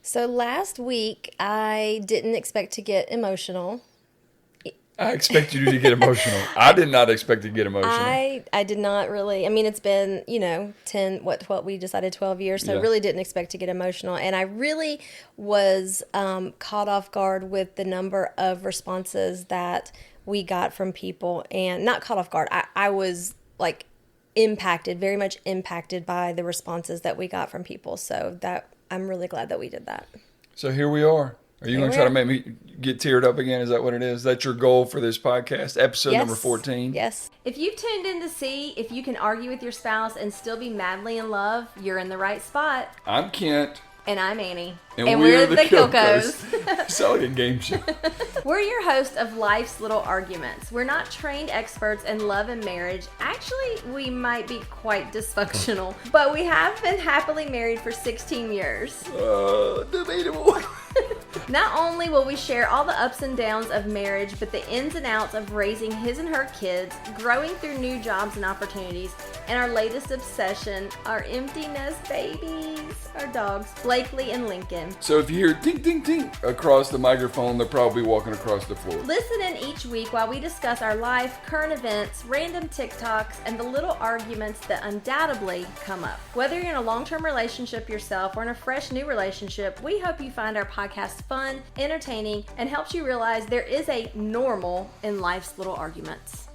So last week, I didn't expect to get emotional. I expect you to get emotional. I did not expect to get emotional. I did not really. I mean, it's been, 12, we decided 12 years, so I Yeah. really didn't expect to get emotional. And I really was caught off guard with the number of responses that we got from people. And not caught off guard, I was like impacted, very much impacted by the responses that we got from people. So that I'm really glad that we did that. So here we are. Are you Here going we to try are. to make me get teared up again? Is that what it is? That's your goal for this podcast? Episode number 14? Yes. If you've tuned in to see if you can argue with your spouse and still be madly in love, you're in the right spot. I'm Kent. And I'm Annie. And we're the Kilkos. Sound like a game show. We're your host of Life's Little Arguments. We're not trained experts in love and marriage. Actually, we might be quite dysfunctional, but we have been happily married for 16 years. Debatable. Not only will we share all the ups and downs of marriage, but the ins and outs of raising his and her kids, growing through new jobs and opportunities, and our latest obsession, our empty nest babies, our dogs, Blakely and Lincoln. So if you hear ting, ting, ting across the microphone, they're probably walking across the floor. Listen in each week while we discuss our life, current events, random TikToks, and the little arguments that undoubtedly come up. Whether you're in a long-term relationship yourself or in a fresh new relationship, we hope you find our podcast fun, entertaining, and helps you realize there is a normal in life's little arguments.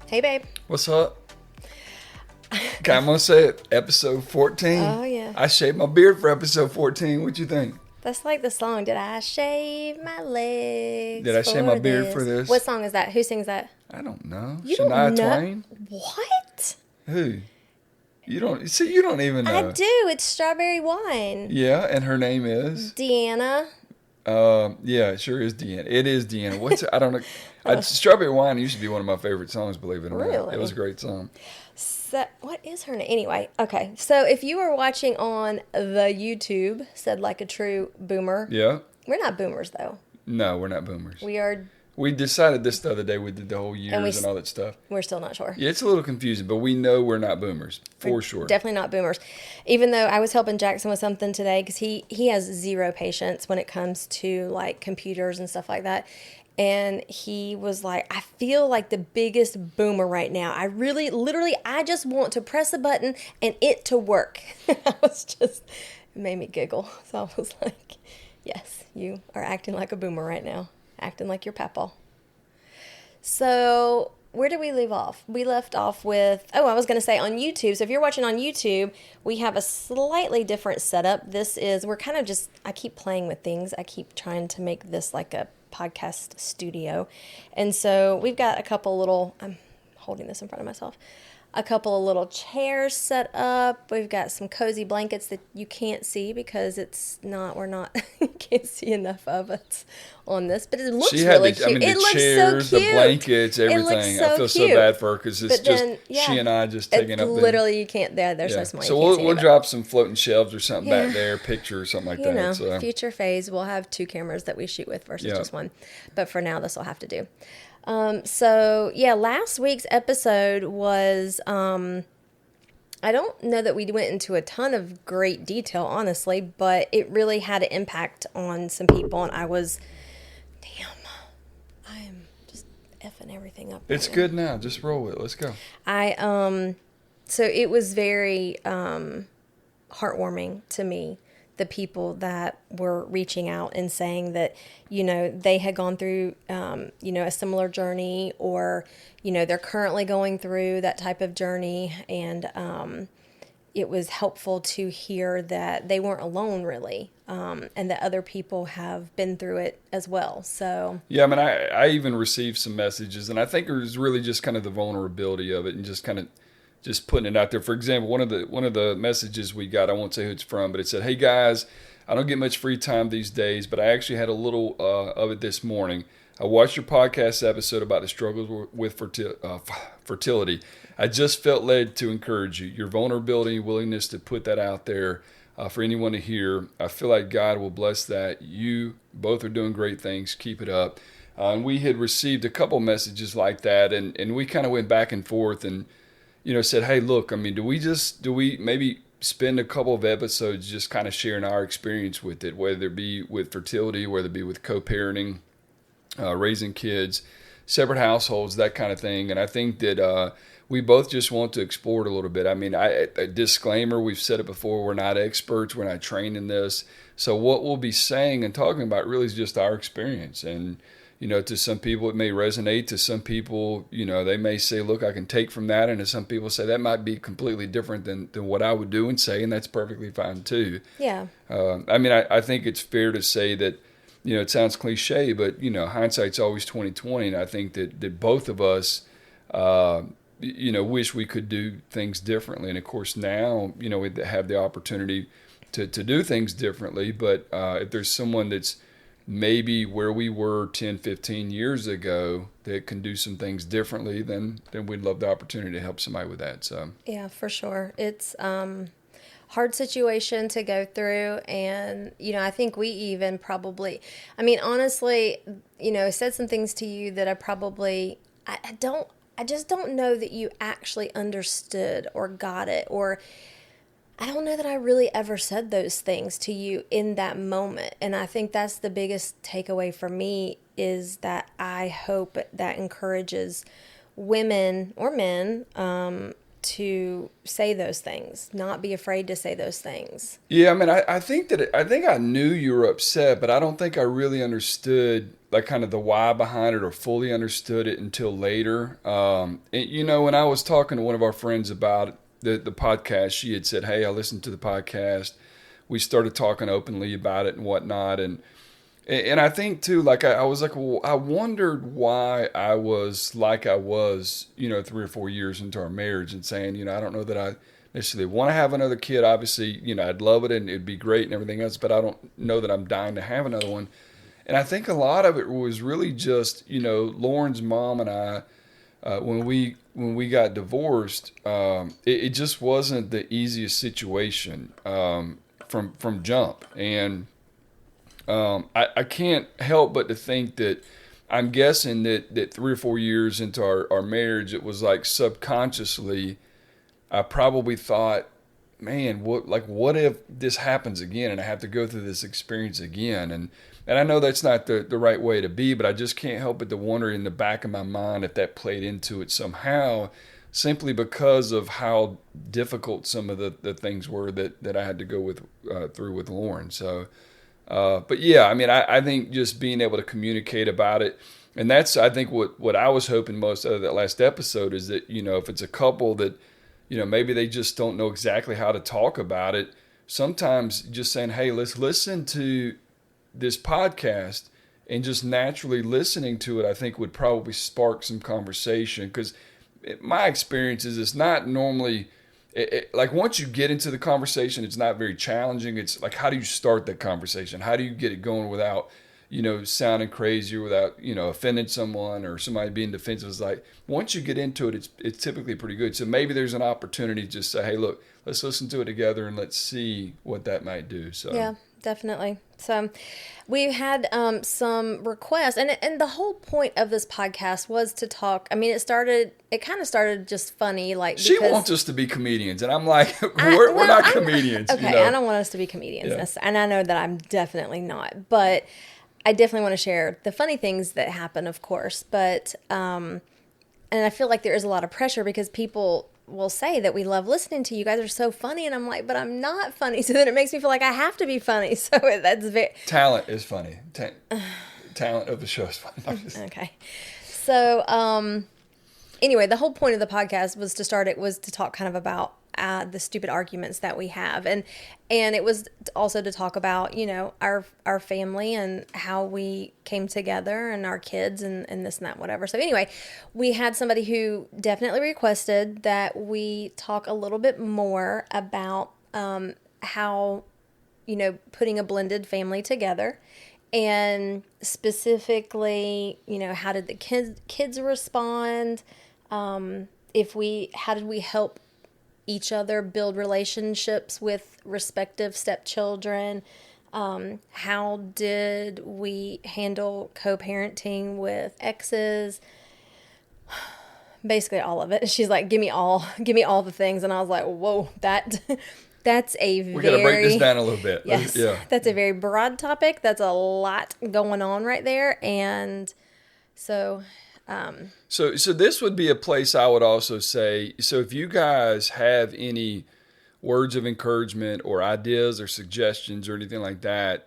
Hey, babe. What's up? Okay, I'm going to say it. Episode 14. Oh, yeah. I shaved my beard for episode 14. What you think? That's like the song, Did I Shave My Legs Did I shave my beard for this? What song is that? Who sings that? I don't know. You Shania don't know? Twain? What? Who? You don't even know. I do. It's Strawberry Wine. Yeah, and her name is? Deanna. Yeah, it sure is Deanna. It is Deanna. I don't know. Strawberry Wine used to be one of my favorite songs, believe it or not. Really? It was a great song. So, what is her name? Anyway, okay. So if you were watching on the YouTube, said like a true boomer. Yeah? We're not boomers, though. No, we're not boomers. We We decided this the other day. We did the whole years and all that stuff. we're still not sure. Yeah, it's a little confusing, but we know we're not boomers, for sure. Definitely not boomers. Even though I was helping Jackson with something today because he has zero patience when it comes to like computers and stuff like that. And he was like, I feel like the biggest boomer right now. I really, literally, I just want to press a button and it to work. It made me giggle. So I was like, yes, you are acting like a boomer right now. Acting like your papa. So where did we leave off? We left off with, I was going to say on YouTube. So if you're watching on YouTube, we have a slightly different setup. We're kind of just, I keep playing with things. I keep trying to make this like a podcast studio. And so we've got a couple little, I'm holding this in front of myself, a couple of little chairs set up. We've got some cozy blankets that you can't see because you can't see enough of it on this, but it looks really cute. The chairs, the blankets, everything. So I feel so bad for her because it's she and I just taking up. Literally, you can't. They're so small. So we'll drop some floating shelves or something back there, picture or something like that. So. Future phase, we'll have 2 cameras that we shoot with versus just one. But for now, this will have to do. Last week's episode was, I don't know that we went into a ton of great detail, honestly, but it really had an impact on some people, and I am just effing everything up. It's good now. Just roll it. Let's go. So it was very, heartwarming to me, the people that were reaching out and saying that, they had gone through, a similar journey or, they're currently going through that type of journey. And it was helpful to hear that they weren't alone, really, and that other people have been through it as well. So yeah, I mean, I even received some messages, and I think it was really just kind of the vulnerability of it and just kind of just putting it out there. For example, one of the messages we got, I won't say who it's from, but it said, "Hey guys, I don't get much free time these days, but I actually had a little of it this morning. I watched your podcast episode about the struggles with fertility. I just felt led to encourage you. Your vulnerability and willingness to put that out there for anyone to hear. I feel like God will bless that. You both are doing great things. Keep it up." And we had received a couple messages like that, and we kind of went back and forth and said, hey, look, I mean, do we maybe spend a couple of episodes just kind of sharing our experience with it, whether it be with fertility, whether it be with co-parenting, raising kids, separate households, that kind of thing. And I think that we both just want to explore it a little bit. I mean, a disclaimer, we've said it before, we're not experts, we're not trained in this. So what we'll be saying and talking about really is just our experience. And, to some people it may resonate. To some people, they may say, look, I can take from that. And to some people say that might be completely different than what I would do and say, and that's perfectly fine too. Yeah. I think it's fair to say that, it sounds cliche, but, hindsight's always 20/20. And I think that both of us, wish we could do things differently. And of course now, we have the opportunity to do things differently. But if there's someone that's maybe where we were 10, 15 years ago that can do some things differently, then we'd love the opportunity to help somebody with that. So yeah, for sure. It's hard situation to go through. And, I think we even probably, honestly, said some things to you that I just don't know that you actually understood or got it, or I don't know that I really ever said those things to you in that moment. And I think that's the biggest takeaway for me, is that I hope that encourages women or men to say those things, not be afraid to say those things. Yeah, I think I knew you were upset, but I don't think I really understood like kind of the why behind it or fully understood it until later. When I was talking to one of our friends about the podcast, she had said, hey, I listened to the podcast. We started talking openly about it and whatnot. And I think too, like I was like, well, I wondered why I was like I was, 3 or 4 years into our marriage, and saying, I don't know that I necessarily want to have another kid. Obviously, I'd love it and it'd be great and everything else, but I don't know that I'm dying to have another one. And I think a lot of it was really just, Lauren's mom and I, when we got divorced, it just wasn't the easiest situation from jump. And I can't help but to think that I'm guessing that 3 or 4 years into our marriage, it was like subconsciously, I probably thought, man, what if this happens again and I have to go through this experience again? And I know that's not the right way to be, but I just can't help but to wonder in the back of my mind if that played into it somehow, simply because of how difficult some of the things were that I had to go through with Lauren. So, but yeah, I think just being able to communicate about it, and that's, I think what I was hoping most out of that last episode is that, if it's a couple that, maybe they just don't know exactly how to talk about it, sometimes just saying, hey, let's listen to this podcast, and just naturally listening to it, I think would probably spark some conversation. Because my experience is it's not normally, like once you get into the conversation, it's not very challenging. It's like, how do you start that conversation? How do you get it going without, sounding crazy, or without, offending someone or somebody being defensive? It's like, once you get into it, it's typically pretty good. So maybe there's an opportunity to just say, hey, look, let's listen to it together and let's see what that might do. So yeah, definitely. So we had some requests, and the whole point of this podcast was to talk. It kind of started just funny, like, she wants us to be comedians, and I'm like, we're not comedians. Okay, I don't want us to be comedians, yeah. And I know that I'm definitely not, but I definitely want to share the funny things that happen, of course. But and I feel like there is a lot of pressure because people will say that we love listening to you guys are so funny, and I'm like, but I'm not funny. So then it makes me feel like I have to be funny. So that's very talent is funny. Talent of the show is funny. Okay. So anyway, the whole point of the podcast was to talk kind of about the stupid arguments that we have, and it was also to talk about our family and how we came together and our kids and this and that, whatever. So anyway, we had somebody who definitely requested that we talk a little bit more about how putting a blended family together, and specifically how did the kids respond, how did we help each other build relationships with respective stepchildren, how did we handle co-parenting with exes, basically all of it. She's like, give me all the things, and I was like, whoa, that That's a We got to break this down a little bit. Yes, Yeah. that's a very broad topic. That's a lot going on right there. And so, So this would be a place I would also say, so if you guys have any words of encouragement or ideas or suggestions or anything like that,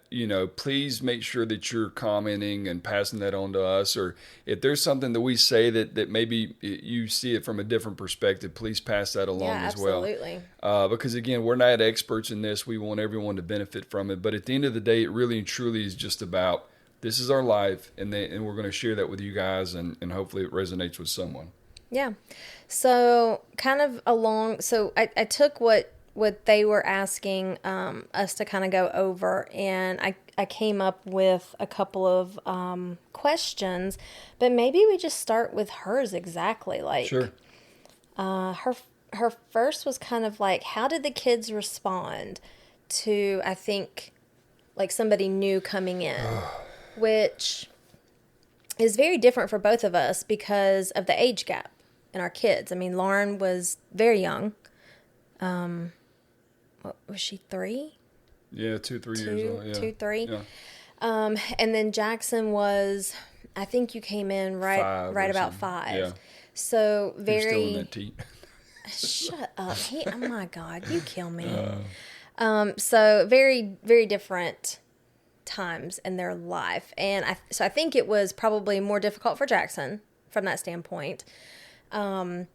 please make sure that you're commenting and passing that on to us. Or if there's something that we say that maybe you see it from a different perspective, please pass that along as well. absolutely. Because again, we're not experts in this. We want everyone to benefit from it. But at the end of the day, it really and truly is just about this is our life, and we're going to share that with you guys, and hopefully it resonates with someone. Yeah. So kind of I took what they were asking us to kind of go over, and I came up with a couple of questions, but maybe we just start with hers exactly. Like, Sure. Her first was kind of like, how did the kids respond to, I think, like somebody new coming in, which is very different for both of us because of the age gap in our kids. I mean, Lauren was very young. What was she, 3? Yeah, 2-3 years old. Yeah. 2, 3. Yeah. And then Jackson was, I think you came in right about 5. Yeah. So He's still in very. that teat. Shut up! Oh my God, you kill me. So very, very different times in their life, and I think it was probably more difficult for Jackson from that standpoint, and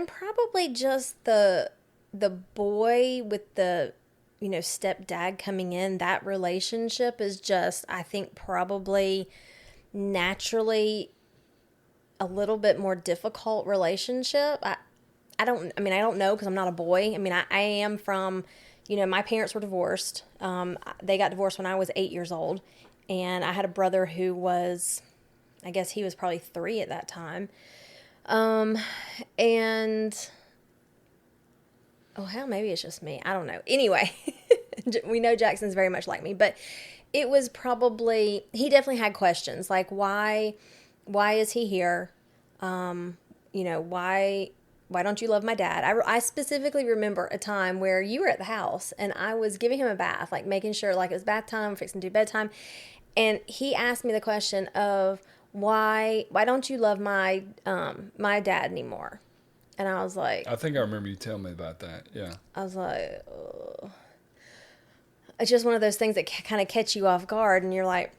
probably just the boy with the stepdad coming in. That relationship is just, I think, probably naturally a little bit more difficult relationship. I don't know because I'm not a boy. I mean, I am from, my parents were divorced. They got divorced when I was 8 years old. And I had a brother who was, I guess he was probably 3 at that time. And, oh, hell, maybe it's just me. I don't know. Anyway, we know Jackson's very much like me. But it was probably, he definitely had questions. Like, why is he here? Why don't you love my dad? I specifically remember a time where you were at the house and I was giving him a bath, like making sure like it was bath time, fixing to do bedtime. And he asked me the question of why don't you love my dad anymore? And I was like, I think I remember you telling me about that. Yeah. I was like, it's just one of those things that kind of catch you off guard. And you're like,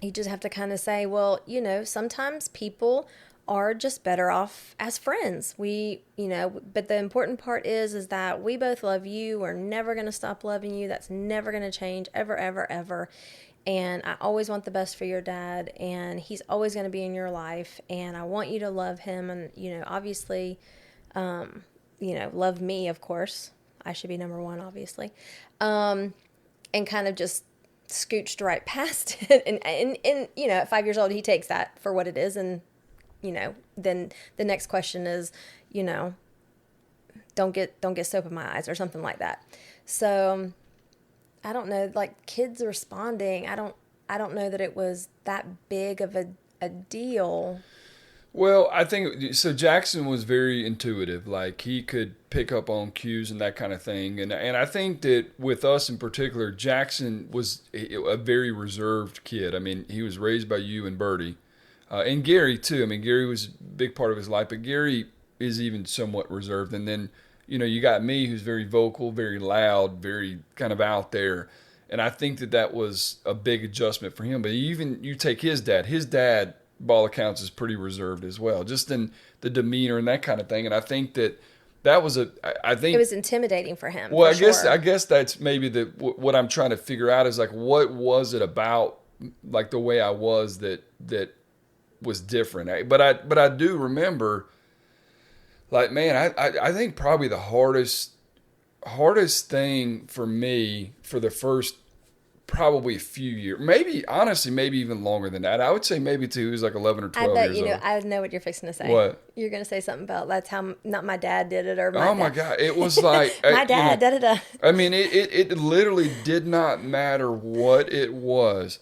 you just have to kind of say, well, sometimes people are just better off as friends. But the important part is that we both love you. We're never going to stop loving you. That's never going to change ever, ever, ever. And I always want the best for your dad, and he's always going to be in your life, and I want you to love him, and, obviously, love me, of course. I should be number 1, obviously. And kind of just scooched right past it. And at 5 years old, he takes that for what it is, and then the next question is, don't get soap in my eyes or something like that. So I don't know, like kids responding, I don't know that it was that big of a deal. Well, I think so. Jackson was very intuitive. Like he could pick up on cues and that kind of thing. And I think that with us in particular, Jackson was a very reserved kid. I mean, he was raised by you and Bertie. And Gary, too. I mean, Gary was a big part of his life, but Gary is even somewhat reserved. And then, you got me, who's very vocal, very loud, very kind of out there. And I think that was a big adjustment for him. But even you take his dad, by all accounts, is pretty reserved as well, just in the demeanor and that kind of thing. And I think that was I think it was intimidating for him. Well, for I guess that's maybe what I'm trying to figure out is like, what was it about like the way I was that was different. But I do remember, like, man, I think probably the hardest thing for me for the first probably a few years, maybe honestly, maybe even longer than that. I would say maybe too. He was like 11 or 12 years old. I know what you're fixing to say. What? You're going to say something about that's how not my dad did it or my God, it was like my dad. Da da da. I mean, it literally did not matter what it was,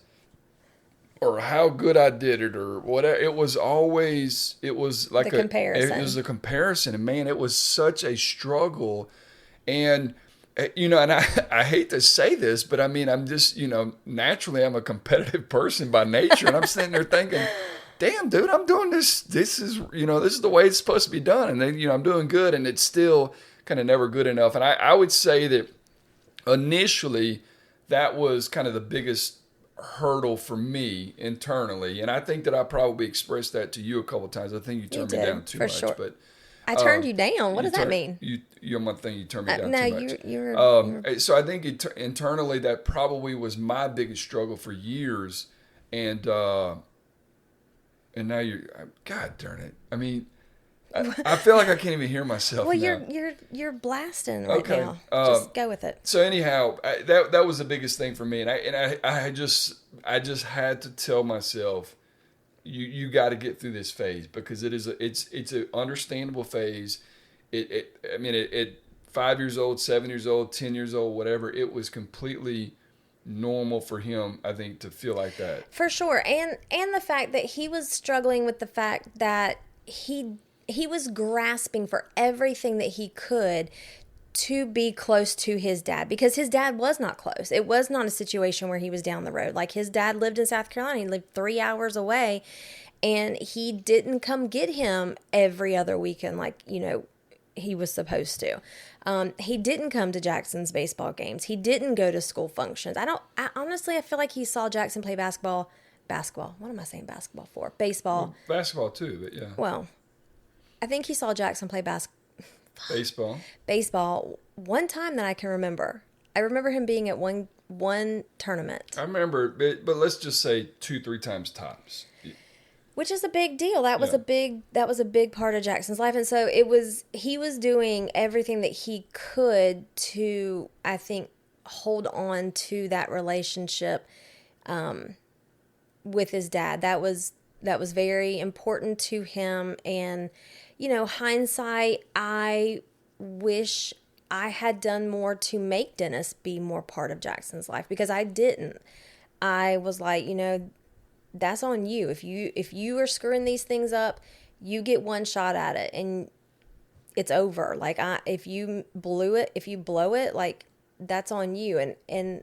or how good I did it, or whatever. It was like the comparison. It was a comparison, and man, it was such a struggle. And And I hate to say this, but I mean, I'm just, naturally I'm a competitive person by nature. And I'm sitting there thinking, damn, dude, I'm doing this. This is the way it's supposed to be done. And then, I'm doing good, and it's still kind of never good enough. And I would say that initially that was kind of the biggest hurdle for me internally. And I think that I probably expressed that to you a couple of times. I think you turned me down too much, sure. but I turned you down. What does that mean? You're my thing. You turned me down no, too much. you're. So I think internally that probably was my biggest struggle for years, and now God darn it. I mean, I feel like I can't even hear myself. Well, now. you're blasting right now. Just go with it. So anyhow, that was the biggest thing for me, and I just had to tell myself, you got to get through this phase, because it's an understandable phase. At 5 years old, 7 years old, 10 years old, whatever, it was completely normal for him, I think, to feel like that. For sure, and the fact that he was struggling with the fact that he was grasping for everything that he could to be close to his dad, because his dad was not close. It was not a situation where he was down the road. Like, his dad lived in South Carolina. He lived 3 hours away, and he didn't come get him every other weekend like, he was supposed to. He didn't come to Jackson's baseball games. He didn't go to school functions. Honestly, I feel like he saw Jackson play basketball. What am I saying basketball for? Baseball. Well, basketball too, but yeah. Well, I think he saw Jackson play baseball one time that I can remember. I remember him being at one tournament. I remember, but let's just say 2-3 times tops. Which is a big deal. That was a big part of Jackson's life. And so he was doing everything that he could to, I think, hold on to that relationship with his dad. That was very important to him. And, hindsight, I wish I had done more to make Dennis be more part of Jackson's life, because I didn't. I was like, that's on you. If you are screwing these things up, you get one shot at it and it's over. Like, if you blow it, like, that's on you. And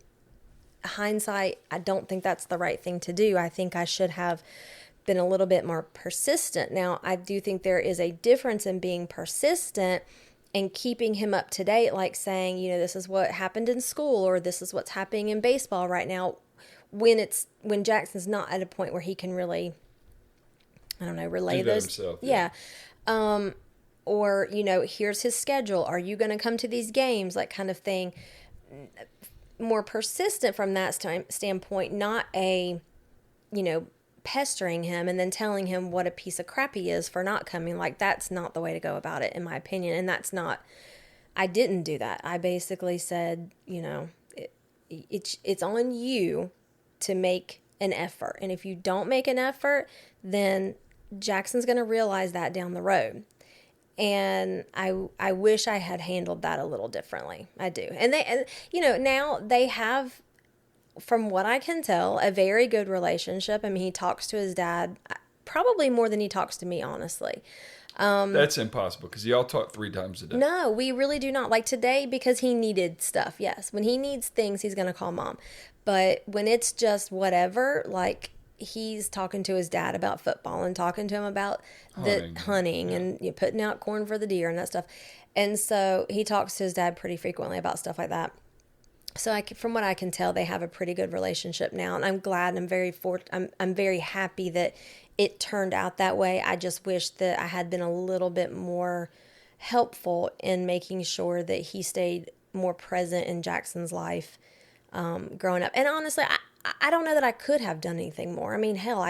hindsight, I don't think that's the right thing to do. I think I should have been a little bit more persistent. Now, I do think there is a difference in being persistent and keeping him up to date, like saying, this is what happened in school, or this is what's happening in baseball right now, when Jackson's not at a point where he can really, I don't know, relay those. Himself, yeah. Or, here's his schedule. Are you going to come to these games? Like, kind of thing. More persistent from that standpoint, not pestering him and then telling him what a piece of crap he is for not coming. Like, that's not the way to go about it, in my opinion. And I didn't do that. I basically said, it's on you to make an effort. And if you don't make an effort, then Jackson's going to realize that down the road. And I wish I had handled that a little differently. I do. And now they have, from what I can tell, a very good relationship. I mean, he talks to his dad probably more than he talks to me, honestly. That's impossible, because y'all talk 3 times a day. No, we really do not. Like today, because he needed stuff, yes. When he needs things, he's going to call mom. But when it's just whatever, like, he's talking to his dad about football and talking to him about the hunting and putting out corn for the deer and that stuff. And so he talks to his dad pretty frequently about stuff like that. So from what I can tell, they have a pretty good relationship now, and I'm glad. And I'm very happy that it turned out that way. I just wish that I had been a little bit more helpful in making sure that he stayed more present in Jackson's life growing up. And honestly, I don't know that I could have done anything more. I mean, hell,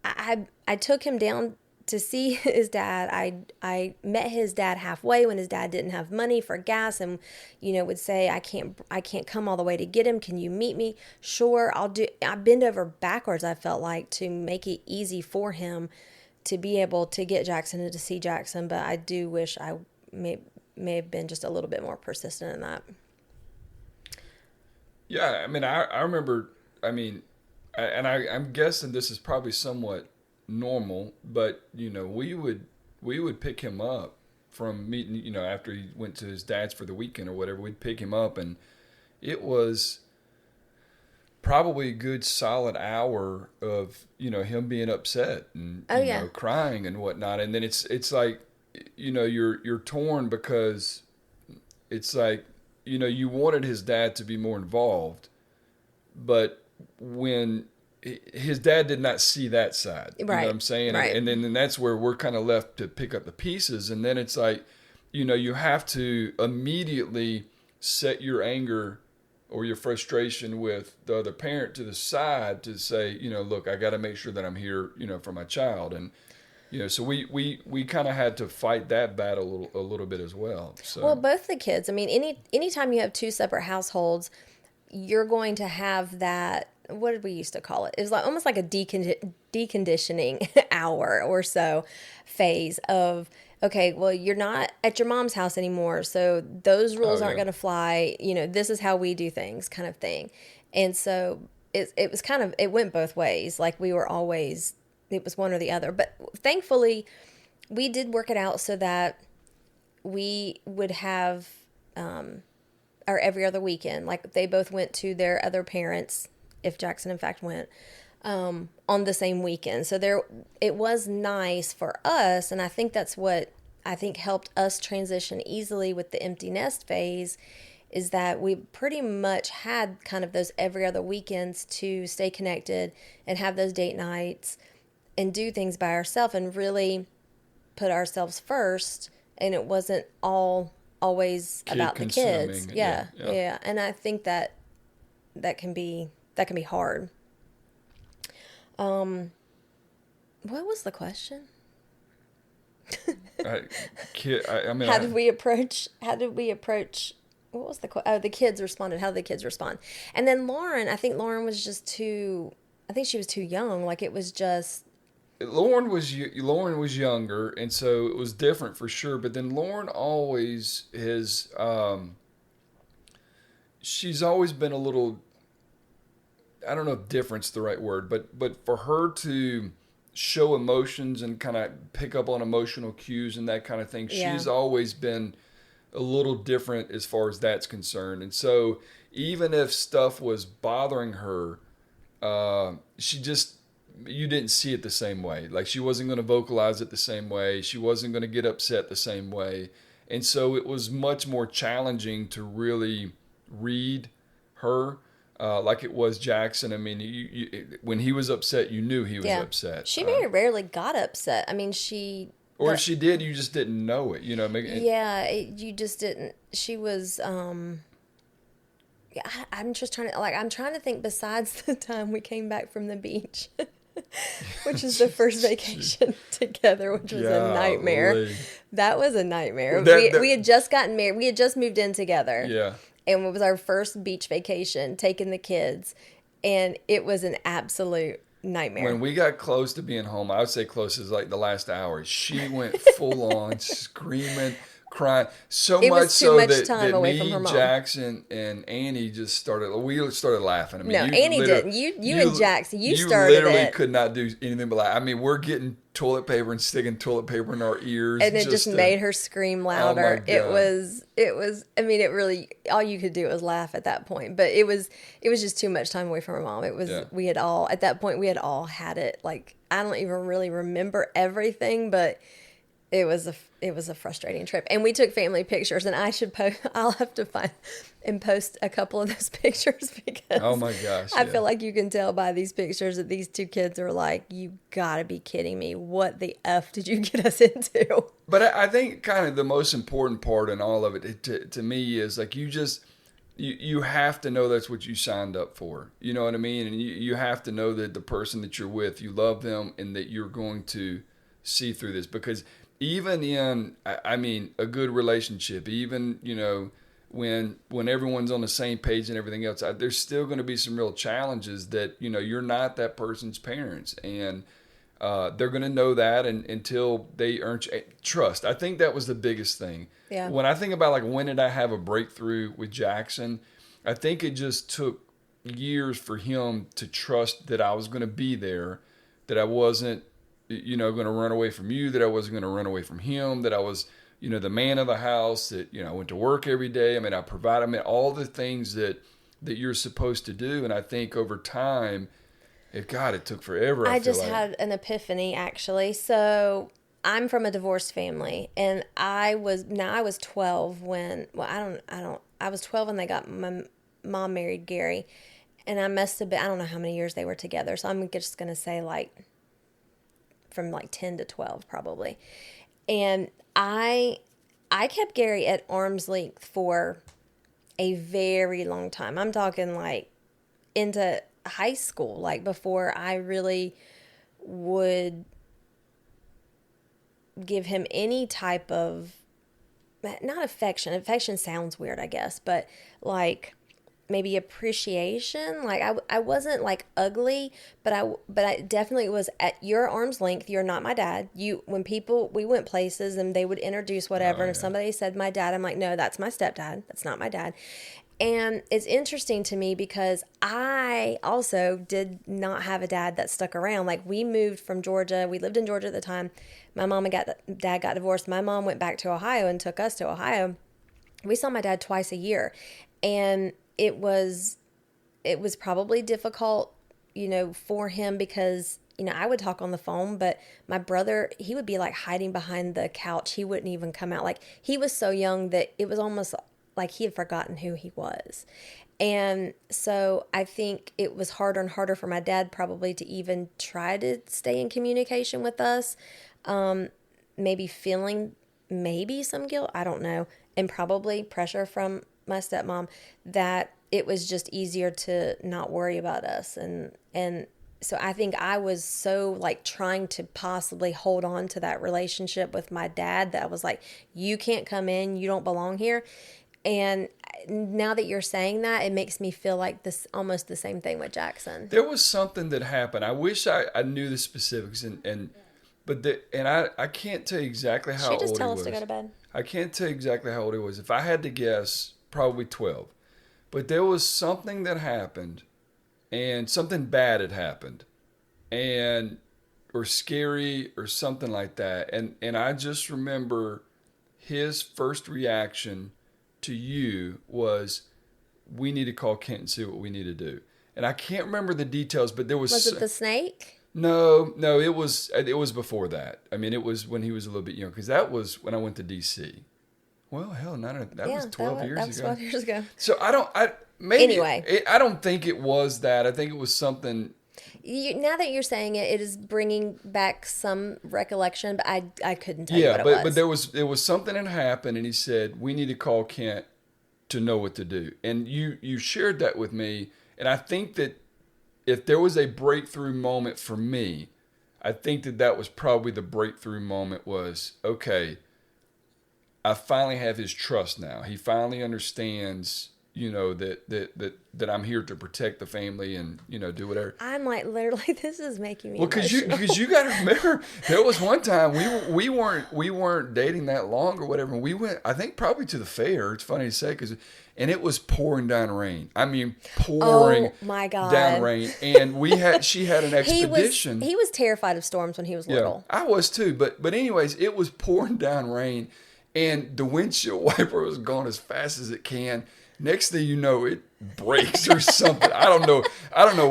I took him down to see his dad. I met his dad halfway when his dad didn't have money for gas, and would say, I can't come all the way to get him. Can you meet me? Sure, I'll do. I bend over backwards, I felt like, to make it easy for him to be able to get Jackson and to see Jackson. But I do wish I may have been just a little bit more persistent in that. Yeah, I mean, I remember. I mean, I'm guessing this is probably somewhat normal, but we would pick him up from meeting, after he went to his dad's for the weekend or whatever, we'd pick him up, and it was probably a good solid hour of, him being upset and, crying and whatnot. And then it's like, you're torn because it's like, you wanted his dad to be more involved, but when his dad did not see that side, you know what I'm saying? Right. And then that's where we're kind of left to pick up the pieces. And then it's like, you have to immediately set your anger or your frustration with the other parent to the side to say, look, I got to make sure that I'm here, for my child. And, so we kind of had to fight that battle a little bit as well. So. Well, both the kids, I mean, anytime you have two separate households, you're going to have that, what did we used to call it? It was like almost like a deconditioning hour or so phase of, okay, well, you're not at your mom's house anymore, so those rules aren't going to fly. This is how we do things, kind of thing. And so it was kind of, it went both ways. Like we were always, it was one or the other. But thankfully, we did work it out so that we would have our every other weekend. Like they both went to their other parents, if Jackson in fact went, on the same weekend. So it was nice for us, and I think that's what I think helped us transition easily with the empty nest phase, is that we pretty much had kind of those every other weekends to stay connected and have those date nights and do things by ourselves and really put ourselves first, and it wasn't always about the kids. Yeah. And I think that can be hard. What was the question? How did we approach? What was the kids responded? How did the kids respond? And then Lauren, I think Lauren was just too. I think she was too young. Like it was just. Lauren was younger, and so it was different for sure. But then Lauren always has. She's always been a little. I don't know if different's the right word, but for her to show emotions and kind of pick up on emotional cues and that kind of thing, she's always been a little different as far as that's concerned. And so even if stuff was bothering her, you didn't see it the same way. Like she wasn't going to vocalize it the same way. She wasn't going to get upset the same way. And so it was much more challenging to really read her. Like it was Jackson. I mean, when he was upset, you knew he was upset. She very rarely got upset. I mean, or if she did, you just didn't know it. You just didn't. She was. I'm just trying to I'm trying to think. Besides the time we came back from the beach, which is the first vacation together, which was a nightmare. That was a nightmare. We had just gotten married. We had just moved in together. Yeah. And it was our first beach vacation, taking the kids, and it was an absolute nightmare. When we got close to being home, I would say close as like the last hour, she went full on screaming, crying, so it much was too so much that, time that away me, from her mom. Jackson, and Annie we started laughing. I mean, no, Annie didn't. You and Jackson, you started literally it. could not do anything but laugh. I mean, we're getting toilet paper and sticking toilet paper in our ears, and it just made her scream louder. Oh It was. I mean, it really. All you could do was laugh at that point. But it was just too much time away from her mom. It was. Yeah. We had all at that point. We had all had it. Like I don't even really remember everything, but it was a frustrating trip. And we took family pictures, and I'll have to find and post a couple of those pictures because oh my gosh, I feel like you can tell by these pictures that these two kids are like, you gotta be kidding me. What the F did you get us into? But I think kind of the most important part in all of it to me is like you have to know that's what you signed up for. You know what I mean? And you have to know that the person that you're with, you love them and that you're going to see through this. Because even in, I mean, a good relationship, even, when everyone's on the same page and everything else, there's still going to be some real challenges that, you're not that person's parents. And they're going to know that until they earn trust. I think that was the biggest thing. Yeah. When I think about like when did I have a breakthrough with Jackson, I think it just took years for him to trust that I was going to be there, that I wasn't going to run away from you, that I wasn't going to run away from him, that I was the man of the house, that, I went to work every day. I mean, I provide, all the things that you're supposed to do. And I think over time, it took forever. I feel just like. had an epiphany, actually. So I'm from a divorced family, and I was 12 when, well, I was 12 when they got my mom married Gary, and I must have been, I don't know how many years they were together. So I'm just going to say from 10 to 12 probably. And I kept Gary at arm's length for a very long time. I'm talking into high school, before I really would give him any type of, not affection. Affection sounds weird, I guess, but maybe appreciation. I wasn't ugly, but I definitely was at your arm's length. You're not my dad. When we went places and they would introduce whatever, and if somebody said my dad, I'm like, no, that's my stepdad. That's not my dad. And it's interesting to me because I also did not have a dad that stuck around. We moved from Georgia. We lived in Georgia at the time. My mom and dad got divorced. My mom went back to Ohio and took us to Ohio. We saw my dad twice a year. And it was probably difficult, for him because, I would talk on the phone, but my brother, he would be hiding behind the couch. He wouldn't even come out. He was so young that it was almost like he had forgotten who he was. And so I think it was harder and harder for my dad probably to even try to stay in communication with us. Maybe feeling some guilt, I don't know, and probably pressure from my stepmom that it was just easier to not worry about us. And so I think I was so trying to possibly hold on to that relationship with my dad that I was like, you can't come in, you don't belong here. And now that you're saying that, it makes me feel like this almost the same thing with Jackson. There was something that happened. I wish I knew the specifics, I can't tell you exactly how old he was. Should just tell us to go to bed. I can't tell you exactly how old he was. If I had to guess, probably 12. But there was something that happened, and something bad had happened, or scary or something like that. And I just remember his first reaction to you was, we need to call Kent and see what we need to do. And I can't remember the details, but there was... Was it the snake? No, it was before that. I mean, it was when he was a little bit young, because that was when I went to D.C. Well, hell, that was 12 years ago. That was 12 years ago. So I don't think it was that. I think it was something... Now that you're saying it, it is bringing back some recollection, but I couldn't tell you what it was. But there was something that happened, and he said, we need to call Kent to know what to do. And you shared that with me, and I think that if there was a breakthrough moment for me, I think that was probably the breakthrough moment was, okay, I finally have his trust now. He finally understands, that I'm here to protect the family and, do whatever. I'm literally, this is making me because you got to remember, there was one time we weren't dating that long or whatever. And we went, I think, probably to the fair. It's funny to say, and it was pouring down rain. I mean, pouring down rain. And she had an expedition. He was terrified of storms when he was little. I was too. But anyways, it was pouring down rain, and the windshield wiper was going as fast as it can. Next thing you know, it breaks or something. I don't know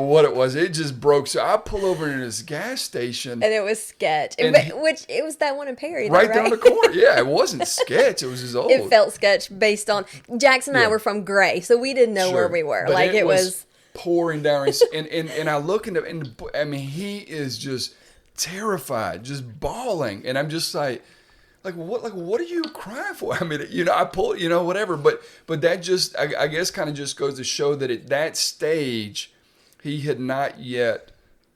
what it was. It just broke. So I pull over to this gas station. And it was Sketch. Which it was that one in Perry. Right down the corner. Yeah, it wasn't Sketch. It was his old. It felt Sketch based on... Jackson and I were from Gray, so we didn't know where we were. But it was pouring down. And I look at him, and I mean, he is just terrified, just bawling. And I'm just like... what are you crying for? I mean, I pull, whatever. But that just, I guess, kind of just goes to show that at that stage, he had not yet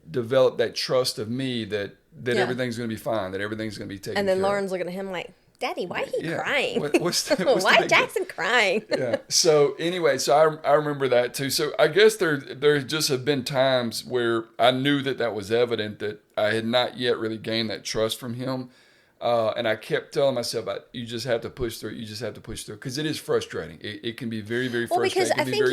developed that trust of me that everything's going to be fine, that everything's going to be taken care of. And then Lauren's looking at him like, Daddy, why is he crying? Why is Jackson crying? Yeah. So anyway, I remember that too. So I guess there just have been times where I knew that was evident that I had not yet really gained that trust from him. And I kept telling myself, you just have to push through. You just have to push through, because it is frustrating. It can be very, very frustrating. Well, because I think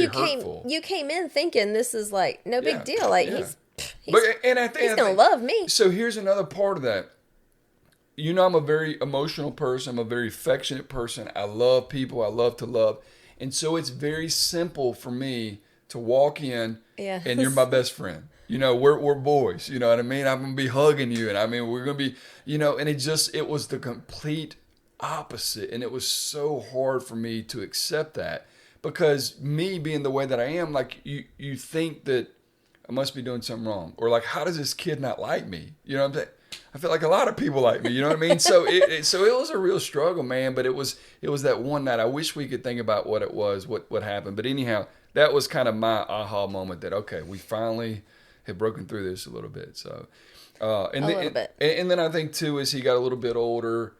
you came in thinking this is no big deal. He's going to love me. So here's another part of that. I'm a very emotional person. I'm a very affectionate person. I love people. I love to love. And so it's very simple for me to walk in Yeah. and you're my best friend. We're boys. You know what I mean? I'm going to be hugging you. And I mean, we're going to be, and it was the complete opposite. And it was so hard for me to accept that because me being the way that I am, like you think that I must be doing something wrong. Or like, how does this kid not like me? You know what I'm saying? I feel like a lot of people like me, you know what I mean? So it was a real struggle, man. But it was that one night. I wish we could think about what it was, what happened. But anyhow, that was kind of my aha moment that, okay, we finally have broken through this a little bit. So, A little bit. And then I think too, as he got a little bit older,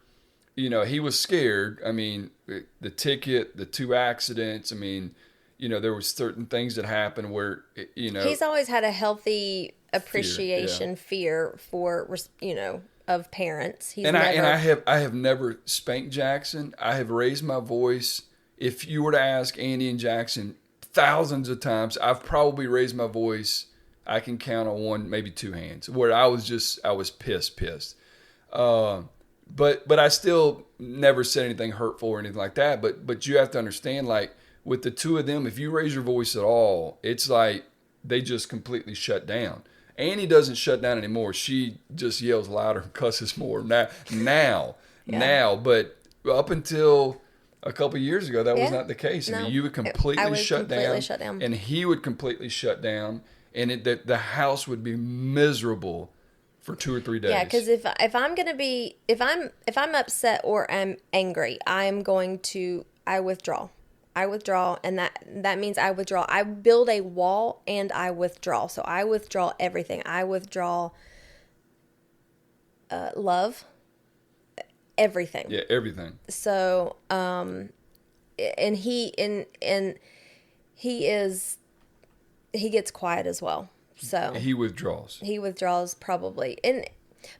he was scared. I mean, the ticket, the 2 accidents. I mean, there was certain things that happened where, He's always had a healthy appreciation, fear for, of parents. And I have never spanked Jackson. I have raised my voice. If you were to ask Andy and Jackson thousands of times, I've probably raised my voice. I can count on 1, maybe 2 hands where I was pissed. But I still never said anything hurtful or anything like that. But you have to understand, like with the 2 of them, if you raise your voice at all, it's like they just completely shut down. Annie doesn't shut down anymore. She just yells louder and cusses more now. But up until a couple years ago, that was not the case. I mean, you would completely shut down, and he would completely shut down, and the house would be miserable for 2 or 3 days. Yeah, because if I'm gonna be if I'm upset or I'm angry, I withdraw. And that means I withdraw. I build a wall and I withdraw. So I withdraw everything. I withdraw love, everything. Yeah, everything. So, and he gets quiet as well. So he withdraws. He withdraws probably,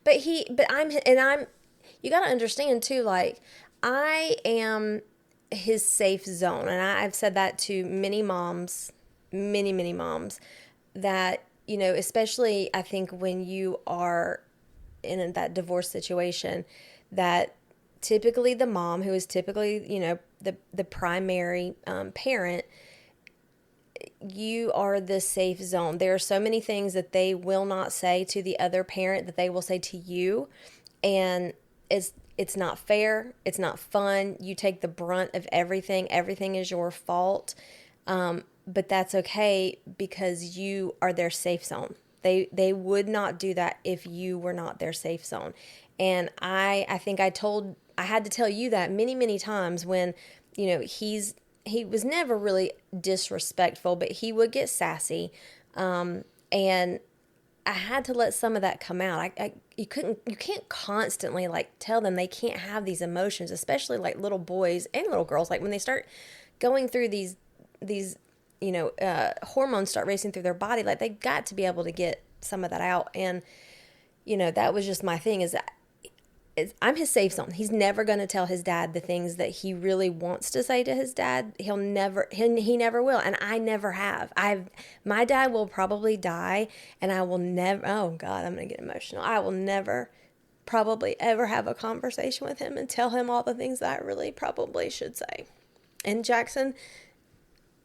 but I'm you got to understand too. Like I am his safe zone, and I've said that to many moms, many moms, that especially I think when you are in that divorce situation, that typically the mom, who is typically the primary parent, you are the safe zone. There are so many things that they will not say to the other parent that they will say to you, and it's not fair. It's not fun. You take the brunt of everything. Everything is your fault. But that's okay because you are their safe zone. They would not do that if you were not their safe zone. And I think I had to tell you that many times when, he was never really disrespectful, but he would get sassy. And I had to let some of that come out. You can't constantly like tell them they can't have these emotions, especially like little boys and little girls. Like when they start going through these hormones start racing through their body, like they got to be able to get some of that out. And that was just my thing, is that I'm his safe zone. He's never going to tell his dad the things that he really wants to say to his dad. He never will. And I never have. My dad will probably die, and I will never, oh God, I'm going to get emotional. I will never probably ever have a conversation with him and tell him all the things that I really probably should say. And Jackson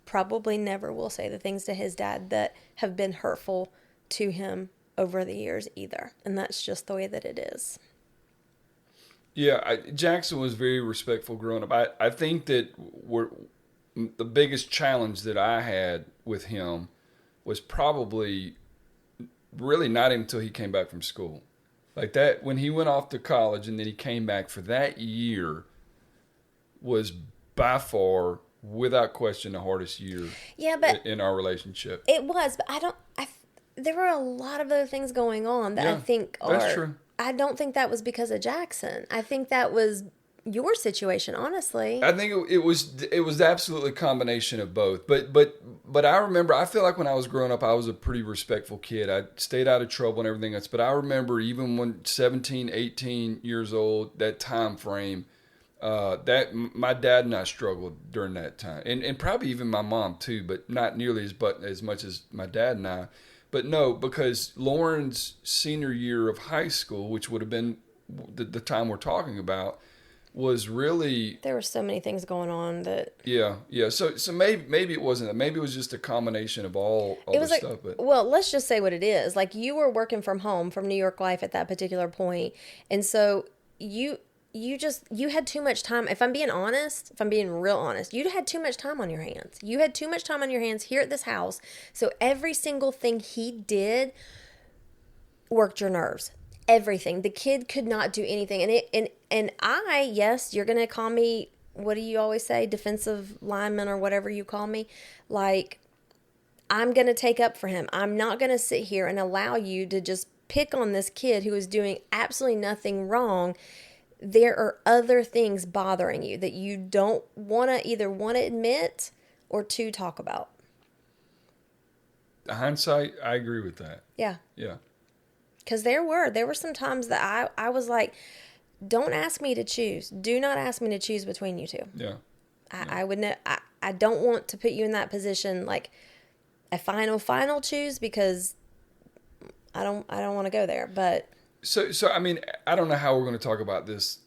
probably never will say the things to his dad that have been hurtful to him over the years either. And that's just the way that it is. Yeah, Jackson was very respectful growing up. I think that the biggest challenge that I had with him was probably really not until he came back from school. Like that, when he went off to college and then he came back for that year was by far, without question, the hardest year in our relationship. It was, but there were a lot of other things going on that I think are... That's true. I don't think that was because of Jackson. I think that was your situation, honestly. I think it was absolutely a combination of both. But I remember, I feel like when I was growing up, I was a pretty respectful kid. I stayed out of trouble and everything else. But I remember even when 17, 18 years old, that time frame, that my dad and I struggled during that time. And probably even my mom too, but not nearly as much as my dad and I. But no, because Lauren's senior year of high school, which would have been the time we're talking about was really. There were so many things going on that Yeah. So maybe it wasn't that. Maybe it was just a combination of all it the was like, stuff. But well, let's just say what it is. Like, you were working from home from New York Life at that particular point, and so you had too much time. If I'm being honest, if I'm being real honest, you had too much time on your hands. You had too much time on your hands here at this house. So every single thing he did worked your nerves. Everything. The kid could not do anything. And I, yes, you're gonna call me, what do you always say, defensive lineman or whatever you call me. Like, I'm gonna take up for him. I'm not gonna sit here and allow you to just pick on this kid who is doing absolutely nothing wrong. There are other things bothering you that you don't either want to admit or to talk about. hindsight, I agree with that. Yeah. Yeah. Because there were some times that I was like, don't ask me to choose. Do not ask me to choose between you two. Yeah. I would know. I don't want to put you in that position, like a final choose, because I don't want to go there. But So I mean, I don't know how we're going to talk about this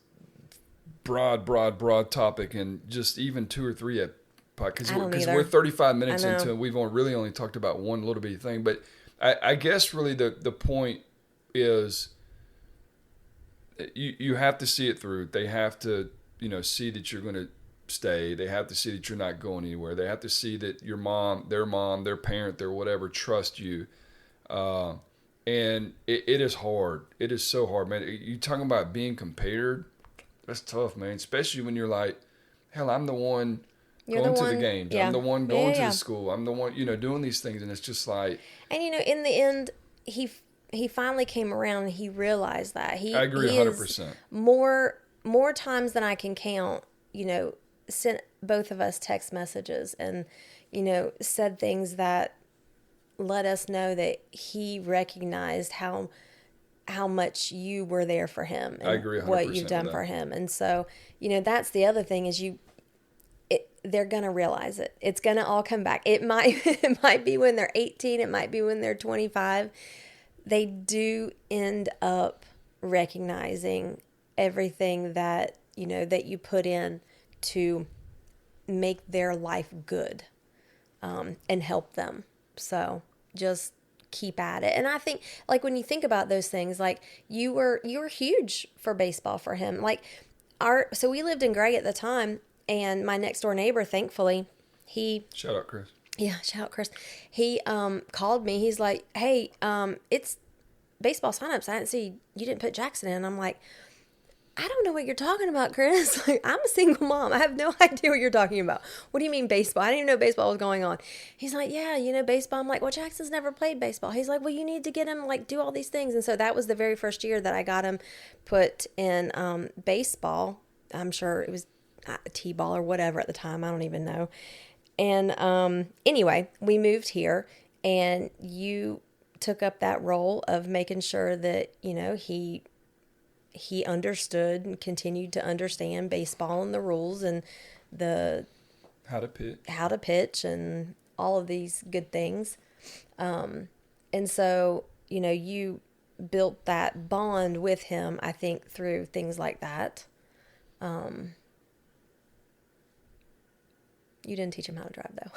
broad topic in just even 2 or 3 because we're 35 minutes into it. We've only talked about one little bitty thing, but I guess really the point is you have to see it through. They have to see that you're going to stay. They have to see that you're not going anywhere. They have to see that your mom, their parent, their whatever, trust you. And it is hard. It is so hard, man. You talking about being compared? That's tough, man. Especially when you're like, hell, I'm the one going to the games. Yeah. I'm the one going to the school. I'm the one, doing these things. And it's just like. And, in the end, he finally came around and he realized that. I agree 100%. More times than I can count, sent both of us text messages and, said things that let us know that he recognized how much you were there for him and I agree 100% what you've done for him. And so, that's the other thing is they're going to realize it. It's going to all come back. It might be when they're 18. It might be when they're 25. They do end up recognizing everything that, that you put in to make their life good, and help them. So just keep at it. And I think, like, when you think about those things, like you were huge for baseball for him. Like so we lived in Gray at the time, and my next door neighbor, thankfully, shout out Chris. Yeah, shout out Chris. He called me. He's like, "Hey, it's baseball signups. I didn't see you didn't put Jackson in." I'm like, I don't know what you're talking about, Chris. Like, I'm a single mom. I have no idea what you're talking about. What do you mean baseball? I didn't even know baseball was going on. He's like, yeah, baseball. I'm like, well, Jackson's never played baseball. He's like, well, you need to get him, like, do all these things. And so that was the very first year that I got him put in baseball. I'm sure it was T-ball or whatever at the time. I don't even know. And anyway, we moved here, and you took up that role of making sure that, he understood and continued to understand baseball and the rules and the how to pitch and all of these good things. And so, you built that bond with him, I think, through things like that. You didn't teach him how to drive, though.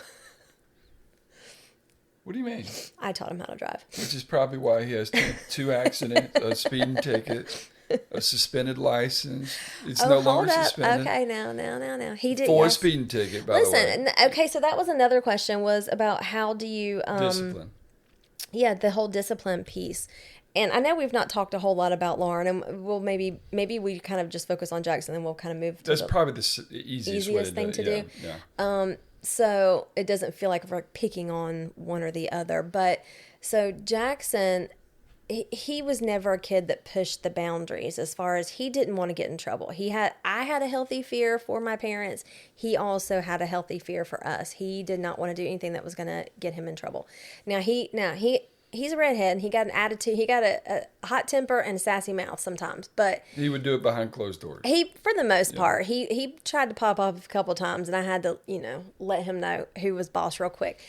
What do you mean? I taught him how to drive. Which is probably why he has two accidents, a speeding ticket, a suspended license. It's no longer suspended. Okay, now. He did for a speeding ticket, by the way. Listen, okay, so that was another question, was about how do you discipline. Yeah, the whole discipline piece. And I know we've not talked a whole lot about Lauren, and we'll maybe we kind of just focus on Jackson, and we'll kind of move to That's probably the easiest thing to do. Yeah. So it doesn't feel like we're picking on one or the other. But so Jackson, he was never a kid that pushed the boundaries as far as he didn't want to get in trouble. I had a healthy fear for my parents. He also had a healthy fear for us. He did not want to do anything that was going to get him in trouble. Now he he's a redhead and he got an attitude. He got a hot temper and a sassy mouth sometimes, but He would do it behind closed doors. he, for the most part, he tried to pop off a couple times, and I had to, let him know who was boss real quick.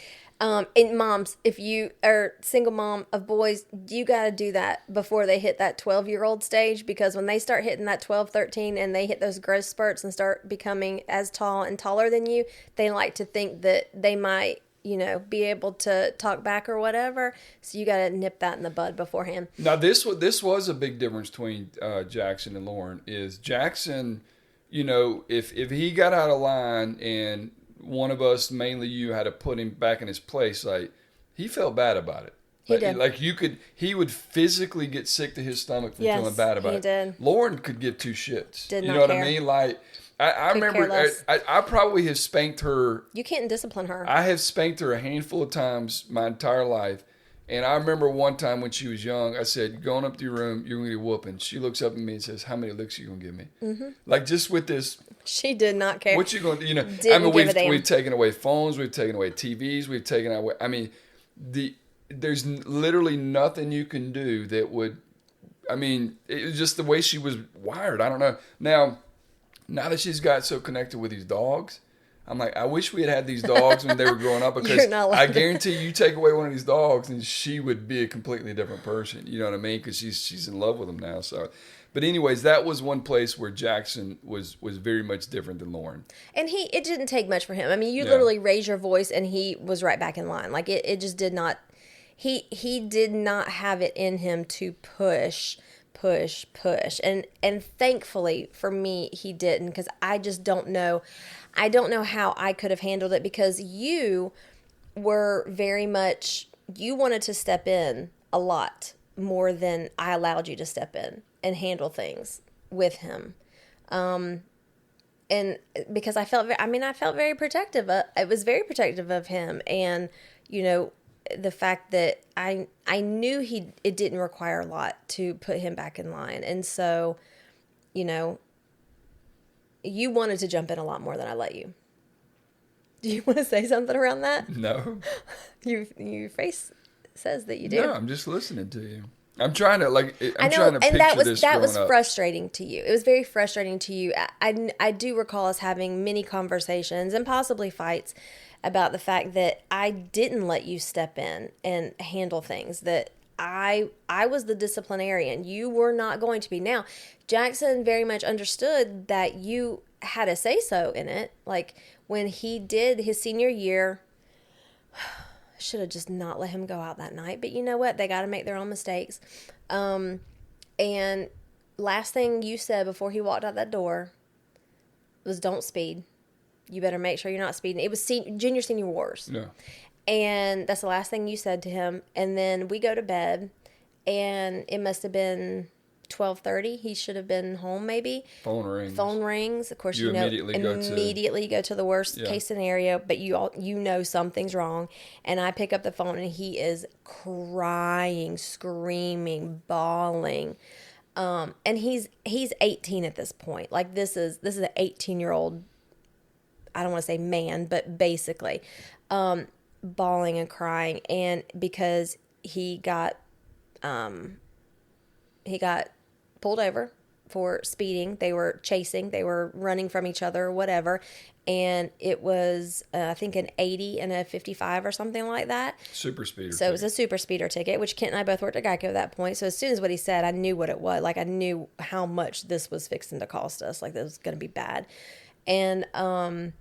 And moms, if you are single mom of boys, you got to do that before they hit that 12-year-old stage, because when they start hitting that 12, 13 and they hit those growth spurts and start becoming as tall and taller than you, they like to think that they might, be able to talk back or whatever. So you got to nip that in the bud beforehand. Now, this was a big difference between Jackson and Lauren. Is Jackson, if he got out of line and one of us, mainly you, had to put him back in his place, like, he felt bad about it. He did. Like he would physically get sick to his stomach from feeling bad about it. He did. Lauren could give two shits. Did you not know care. what I mean? Like, I remember I probably have spanked her. You can't discipline her. I have spanked her a handful of times my entire life. And I remember one time when she was young, I said, going up to your room, you're going to get a whooping. She looks up at me and says, how many licks are you going to give me? Mm-hmm. Like, just with this. She did not care. What you going to, Didn't give a damn. We've taken away phones, we've taken away TVs, we've taken away, there's literally nothing you can do that would, it was just the way she was wired. I don't know. Now that she's got so connected with these dogs, I'm like, I wish we had these dogs when they were growing up, because I guarantee you take away one of these dogs and she would be a completely different person. You know what I mean? Because she's in love with them now. So, but anyways, that was one place where Jackson was very much different than Lauren. And it didn't take much for him. You literally raised your voice and he was right back in line. Like it just did not. He did not have it in him to push. And thankfully for me, he didn't, because I just don't know. I don't know how I could have handled it, because you were very much, you wanted to step in a lot more than I allowed you to step in and handle things with him. And because I felt very protective. I was very protective of him. And, the fact that I knew it didn't require a lot to put him back in line. And so, you wanted to jump in a lot more than I let you. Do you want to say something around that? No. Your face says that you do. No, I'm just listening to you. I'm trying to and that was frustrating to you. It was very frustrating to you. I do recall us having many conversations and possibly fights about the fact that I didn't let you step in and handle things, that I was the disciplinarian. You were not going to be. Now, Jackson very much understood that you had a say-so in it. Like, when he did his senior year, should have just not let him go out that night. But you know what? They got to make their own mistakes. And last thing you said before he walked out that door was, don't speed. You better make sure you're not speeding. It was junior, senior wars. Yeah. And that's the last thing you said to him. And then we go to bed, and it must have been 12:30. He should have been home maybe. Phone rings. Of course, you immediately go to the worst case scenario, but you know something's wrong. And I pick up the phone, and he is crying, screaming, bawling. And he's 18 at this point. Like, this is an 18-year-old, I don't want to say man, but basically bawling and crying. And because he got pulled over for speeding. They were chasing, they were running from each other or whatever, and it was I think an 80 and a 55 or something like that. Super speeder. So it was a super speeder ticket, which Kent and I both worked at Geico at that point. So as soon as what he said, I knew what it was. Like, I knew how much this was fixing to cost us. Like, this was going to be bad. And I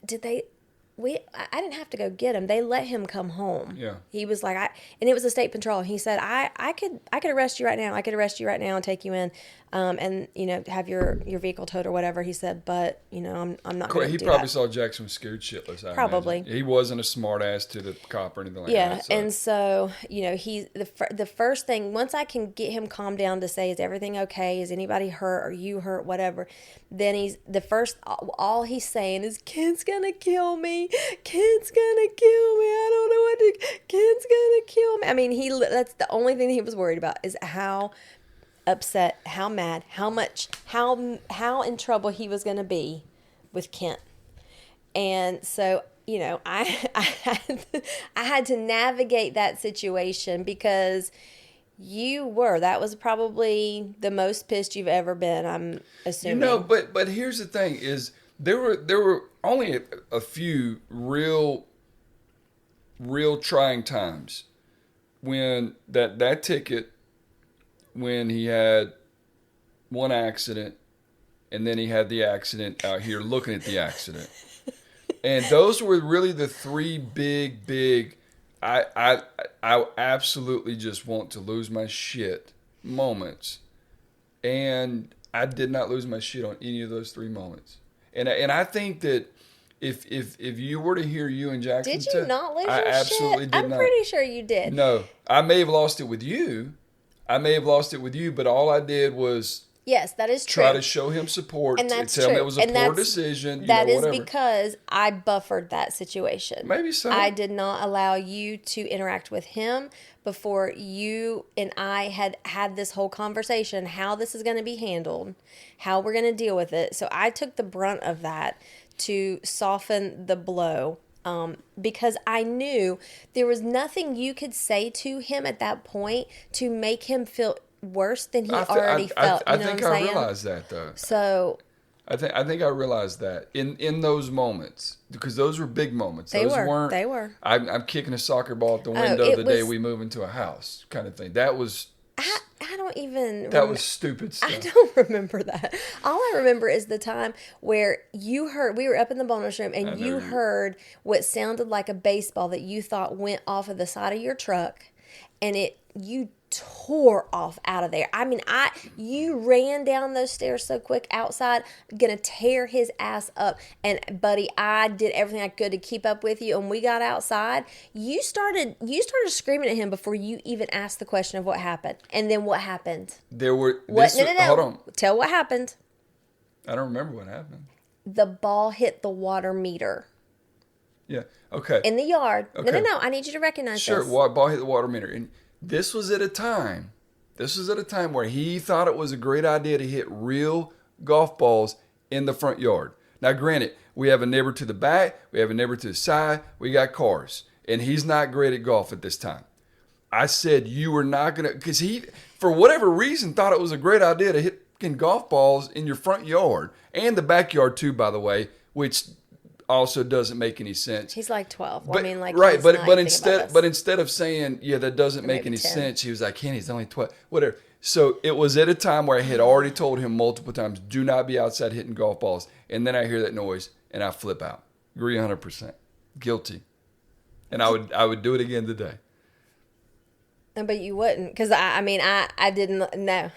didn't have to go get him. They let him come home. Yeah. He was like, and it was a state patrol. He said, I could arrest you right now. I could arrest you right now and take you in, and have your vehicle towed or whatever. He said, but I'm not going to do that. He probably saw Jackson was scared shitless. Probably. He wasn't a smart ass to the cop or anything like that. Yeah, and so he's the first thing, once I can get him calmed down to say, is everything okay? Is anybody hurt? Are you hurt? Whatever. Then all he's saying is, Kent's gonna kill me. Kent's gonna kill me. I don't know what to. Kent's gonna kill me. I mean, that's the only thing he was worried about, is how upset, how mad, how in trouble he was gonna be with Kent. And so, I had to navigate that situation because that was probably the most pissed you've ever been, I'm assuming. But here's the thing is there were only a few real trying times when that ticket, when he had one accident and then he had the accident out here looking at the accident. And those were really the three big I absolutely just want to lose my shit moments. And I did not lose my shit on any of those three moments. And I think that if you were to hear you and Jackson, did you not lose I your absolutely shit? did I'm not. pretty sure you did. No, I may have lost it with you. But all I did was yes, that is true. Try to show him support and that's tell true. him it was a poor decision. That is whatever. because I buffered that situation. Maybe so. I did not allow you to interact with him before you and I had this whole conversation, how this is going to be handled, how we're going to deal with it. So I took the brunt of that to soften the blow. Because I knew there was nothing you could say to him at that point to make him feel worse than he already felt. I think I realized that though. So I think I realized that in those moments, because those were big moments. They weren't. They were. I'm kicking a soccer ball out the window the day we move into a house, kind of thing. That was. I don't even. That was stupid stuff. I don't remember that. All I remember is the time where we were up in the bonus room and you heard what sounded like a baseball that you thought went off of the side of your truck, and you tore off out of there. I mean, you ran down those stairs so quick outside, gonna tear his ass up. And buddy, I did everything I could to keep up with you. And we got outside. You started screaming at him before you even asked the question of what happened. And then what happened? No. Hold on. Tell what happened. I don't remember what happened. The ball hit the water meter. Yeah. Okay. In the yard. Okay. No. I need you to recognize this. Sure. Ball hit the water meter. And this was at a time where he thought it was a great idea to hit real golf balls in the front yard. Now, granted, we have a neighbor to the back, we have a neighbor to the side, we got cars, and he's not great at golf at this time. I said you were not going to, because he, for whatever reason, thought it was a great idea to hit golf balls in your front yard and the backyard too, by the way, which also doesn't make any sense. He's like 12. But, I mean, like, right, but instead of saying, yeah, that doesn't make any 10. sense, he was like, Kenny, he's only 12, whatever. So it was at a time where I had already told him multiple times, do not be outside hitting golf balls. And then I hear that noise and I flip out. Agree 100%. Guilty. And I would do it again today. But you wouldn't, because I didn't. No,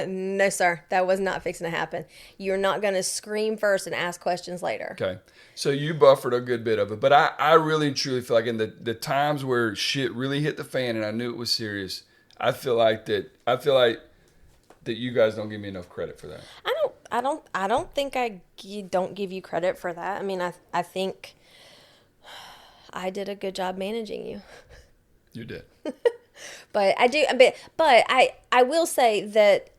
no, sir, that was not fixing to happen. You're not going to scream first and ask questions later. Okay, so you buffered a good bit of it, but I really and truly feel like in the times where shit really hit the fan and I knew it was serious, I feel like that you guys don't give me enough credit for that. I don't think I don't give you credit for that. I mean, I think I did a good job managing you. You did. But I do, but I will say that.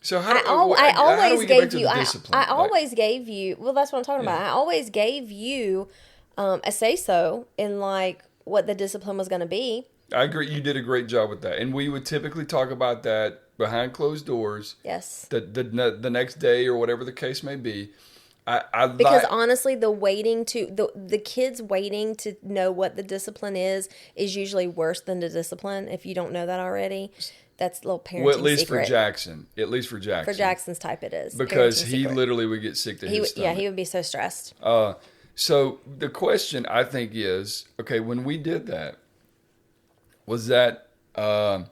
So I always gave you. I always gave you. Well, that's what I'm talking about. I always gave you a say so in like what the discipline was going to be. I agree. You did a great job with that, and we would typically talk about that behind closed doors. Yes. The next day or whatever the case may be. Because honestly, the kids waiting to know what the discipline is usually worse than the discipline. If you don't know that already, that's a little parenting secret. Well, at least for Jackson. For Jackson's type, it is because he literally would get sick to his stomach. Yeah, he would be so stressed. So the question I think is, okay, when we did that, was that a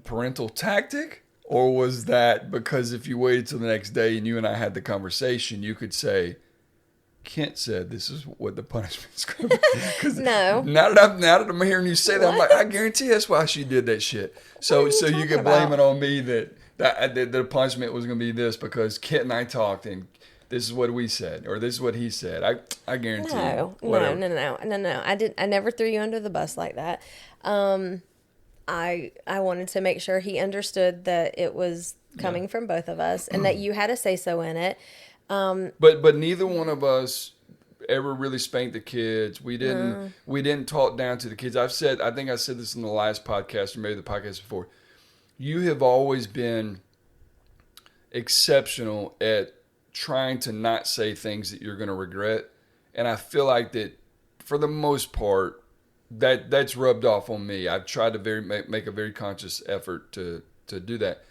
parental tactic? Or was that because if you waited till the next day and you and I had the conversation, you could say, Kent said this is what the punishment's going to be? No. Now that I'm hearing you say that, I'm like, I guarantee that's why she did that shit. So you can blame it on me that the punishment was going to be this because Kent and I talked and this is what we said or this is what he said. I guarantee you. No. I never threw you under the bus like that. I wanted to make sure he understood that it was coming from both of us and that you had a say-so in it. But neither one of us ever really spanked the kids. We didn't talk down to the kids. I think I said this in the last podcast or maybe the podcast before. You have always been exceptional at trying to not say things that you're going to regret, and I feel like that for the most part that's rubbed off on me. I've tried to make a very conscious effort to do that,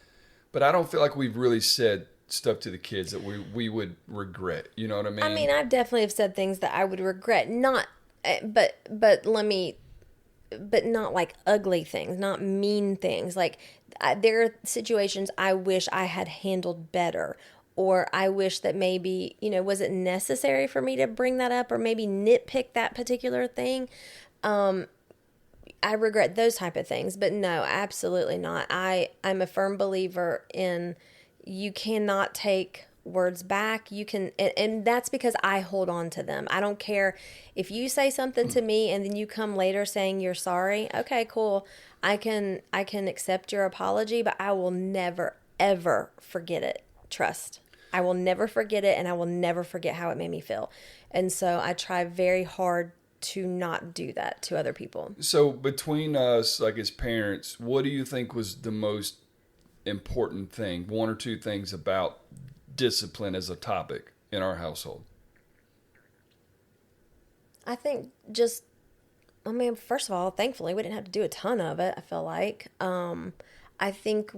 but I don't feel like we've really said stuff to the kids that we would regret. You know what I mean? I mean, I definitely have said things that I would regret. Not, but let me, but not like ugly things, not mean things. Like there are situations I wish I had handled better, or I wish that maybe, was it necessary for me to bring that up or maybe nitpick that particular thing? I regret those type of things, but no, absolutely not. I'm a firm believer in you cannot take words back. You can, and that's because I hold on to them. I don't care if you say something to me and then you come later saying you're sorry. Okay, cool. I can accept your apology, but I will never ever forget it. Trust. I will never forget it, and I will never forget how it made me feel. And so I try very hard to not do that to other people. So between us, like as parents, what do you think was the most important thing, one or two things about discipline as a topic in our household? I think first of all, thankfully we didn't have to do a ton of it, I feel like. I think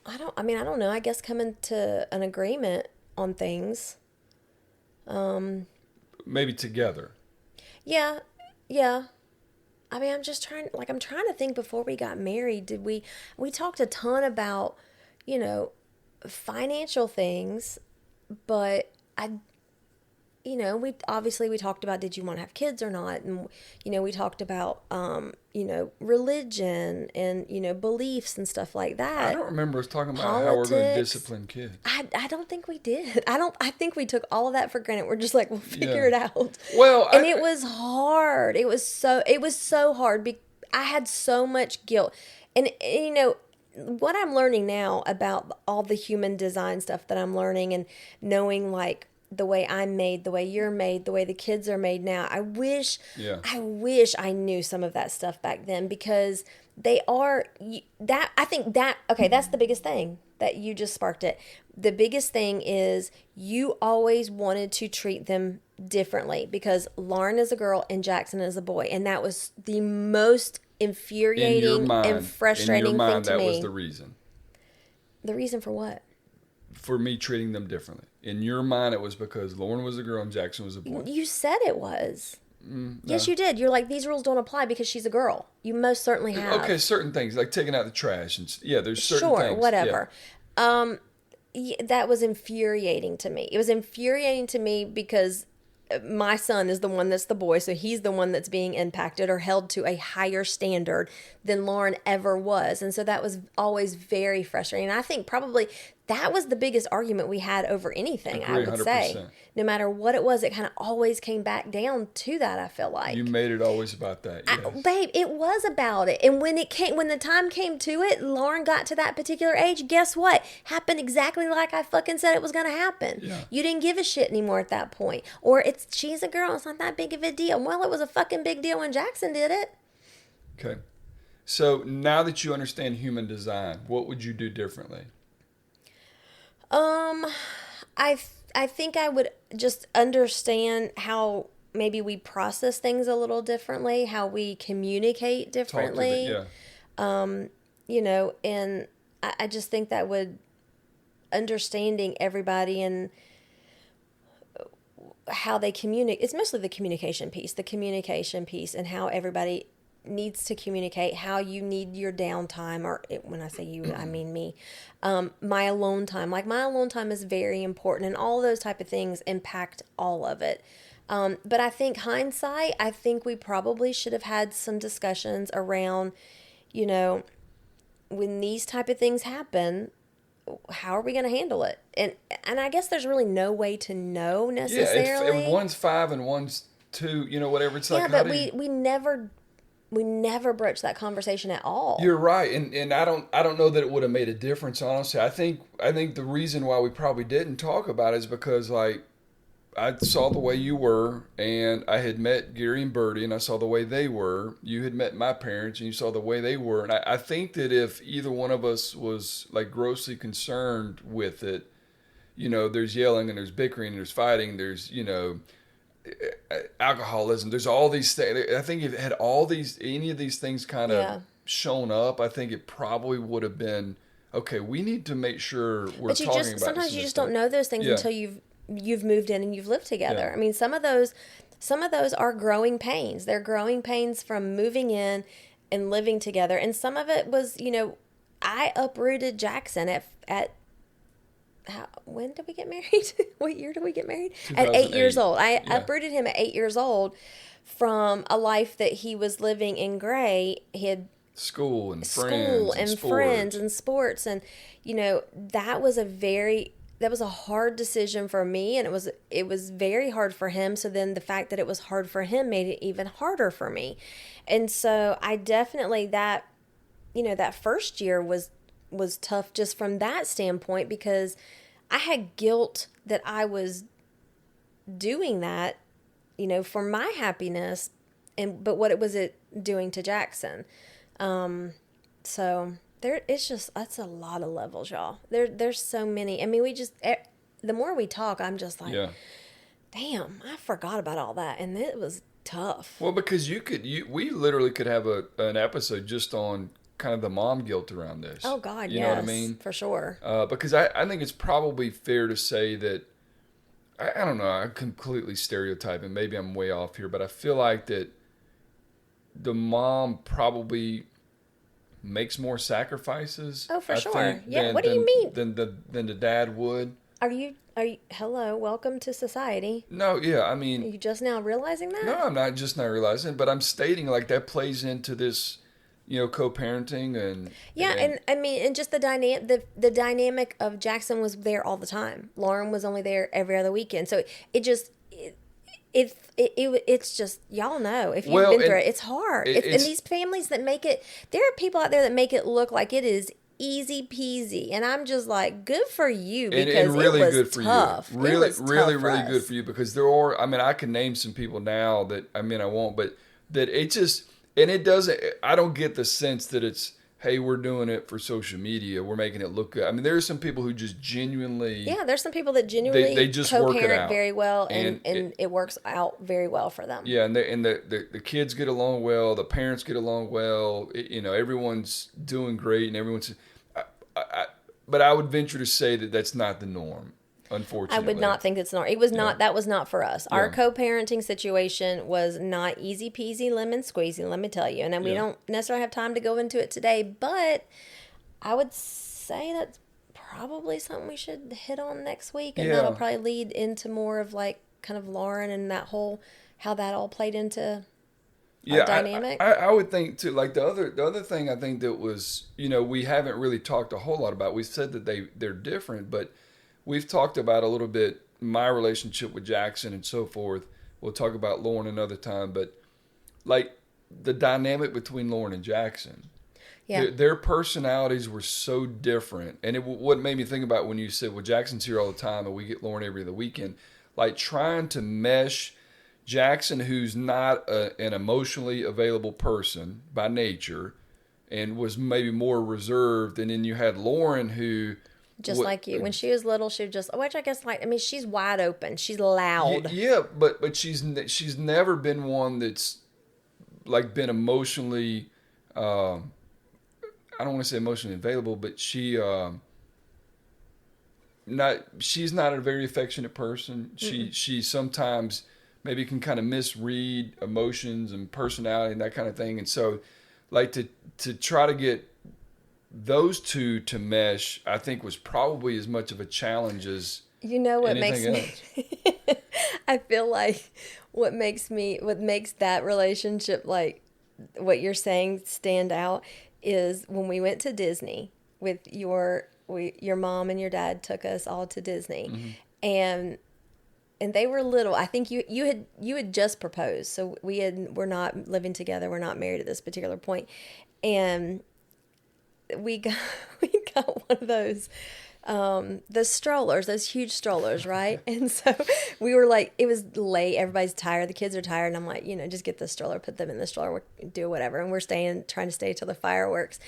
I don't know, I guess coming to an agreement on things. Maybe together. Yeah. I mean, I'm trying to think before we got married, we talked a ton about, financial things, but we talked about, did you want to have kids or not? And, we talked about, religion and, beliefs and stuff like that. I don't remember us talking about how we're going to discipline kids. I don't think we did. I think we took all of that for granted. We're just like, we'll figure it out. Well, and it was hard. It was so hard. I had so much guilt. And, what I'm learning now about all the human design stuff that I'm learning and knowing like the way I'm made, the way you're made, the way the kids are made now. I wish I knew some of that stuff back then, because they are that. I think that, okay, that's the biggest thing that you just sparked it. The biggest thing is you always wanted to treat them differently because Lauren is a girl and Jackson is a boy. And that was the most infuriating and frustrating thing to me. That was the reason. The reason for what? For me treating them differently. In your mind, it was because Lauren was a girl and Jackson was a boy. You said it was. No. Yes, you did. You're like, these rules don't apply because she's a girl. You most certainly have. Okay, certain things, like taking out the trash. And there's certain things. Sure, whatever. Yeah. That was infuriating to me. It was infuriating to me because my son is the one that's the boy, so he's the one that's being impacted or held to a higher standard than Lauren ever was. And so that was always very frustrating. And I think probably that was the biggest argument we had over anything, I would 100%. Say. No matter what it was, it kind of always came back down to that, I feel like. You made it always about that, yes. Babe, it was about it. And when the time came to it, Lauren got to that particular age, guess what? Happened exactly like I fucking said it was going to happen. Yeah. You didn't give a shit anymore at that point. Or she's a girl, it's not that big of a deal. Well, it was a fucking big deal when Jackson did it. Okay. So now that you understand human design, what would you do differently? I think I would just understand how maybe we process things a little differently, how we communicate differently. And I just think that would, understanding everybody and how they communicate, it's mostly the communication piece and how everybody needs to communicate, how you need your downtime, or when I say you, I mean me. My alone time, is very important, and all those type of things impact all of it. But I think hindsight, I think we probably should have had some discussions around, when these type of things happen, how are we going to handle it? And I guess there's really no way to know necessarily. Yeah, if one's 5 and one's 2, whatever. It's like, but we never we never broached that conversation at all. You're right, and I don't know that it would have made a difference. Honestly, I think the reason why we probably didn't talk about it is because like I saw the way you were, and I had met Gary and Bertie, and I saw the way they were. You had met my parents, and you saw the way they were. And I think that if either one of us was like grossly concerned with it, you know, there's yelling and there's bickering and there's fighting, there's, you know, alcoholism, there's all these things. I think if it had any of these things kind of shown up, I think it probably would have been, okay, we need to make sure we're talking about this. Sometimes you just don't know those things until you've moved in and you've lived together. I mean, some of those are growing pains. They're growing pains from moving in and living together. And some of it was, you know, I uprooted Jackson when did we get married? What year did we get married? At 8 years old. I uprooted him at 8 years old from a life that he was living in Gray. He had school and friends and sports. And, you know, that was a hard decision for me, and it was very hard for him. So then the fact that it was hard for him made it even harder for me. And so I definitely that first year was tough just from that standpoint, because I had guilt that I was doing that, you know, for my happiness, but what was it doing to Jackson? So that's a lot of levels, y'all. There's so many. I mean, the more we talk, I'm just like, damn, I forgot about all that, and it was tough. Well, because we literally could have an episode just on kind of the mom guilt around this. Oh God, you know what I mean? For sure. Because I think it's probably fair to say that I don't know. I'm completely stereotyping. Maybe I'm way off here, but I feel like that the mom probably makes more sacrifices. Oh, for sure. What do you mean? Than the dad would. Are you? Hello, welcome to society. No, yeah, I mean. Are you just now realizing that? No, I'm not just now realizing, but I'm stating like that plays into this, you know, co-parenting and I mean, and just the dynamic of Jackson was there all the time. Lauren was only there every other weekend, so it's just, y'all know, if you've been through it, it's hard. And these families that make it, there are people out there that make it look like it is easy peasy, and I'm just like, good for you, because and really it was tough. Really good for you, because there are, I mean, I can name some people now that, I mean, I won't, but that it just, and it doesn't, I don't get the sense that it's, hey, we're doing it for social media, we're making it look good. I mean, there are some people who just genuinely... Yeah, there's some people that genuinely they just co-parent very well, and it works out very well for them. Yeah, and the kids get along well, the parents get along well, you know, everyone's doing great, and everyone's... but I would venture to say that that's not the norm. Unfortunately, I would not think it's not. It was not. That was not for us. Our co-parenting situation was not easy peasy lemon squeezy. Let me tell you, and then we don't necessarily have time to go into it today. But I would say that's probably something we should hit on next week, and that'll probably lead into more of like kind of Lauren and that whole how that all played into our dynamic. I would think too. Like the other thing I think that was, you know, we haven't really talked a whole lot about. We said that they're different, but we've talked about a little bit my relationship with Jackson and so forth. We'll talk about Lauren another time, but like the dynamic between Lauren and Jackson, their personalities were so different. And what made me think about when you said, well, Jackson's here all the time and we get Lauren every other weekend, like trying to mesh Jackson, who's not an emotionally available person by nature and was maybe more reserved. And then you had Lauren, who... Just like you. When she was little, she would just, which I guess, like, I mean, she's wide open. She's loud. Yeah, but she's never been one that's, like, been emotionally, I don't want to say emotionally available, but she's not a very affectionate person. She sometimes maybe can kind of misread emotions and personality and that kind of thing. And so, like, to try to get those two to mesh, I think, was probably as much of a challenge as what anything makes me I feel like what makes that relationship, like what you're saying, stand out is when we went to Disney with your mom and your dad took us all to Disney. Mm-hmm. And and they were little. I think you had just proposed, so we're not living together. We're not married at this particular point, and we got we got one of those the strollers, those huge strollers, right? And so we were like, it was late, everybody's tired, the kids are tired, and I'm like, just get the stroller, put them in the stroller, do whatever. And we're trying to stay till the fireworks.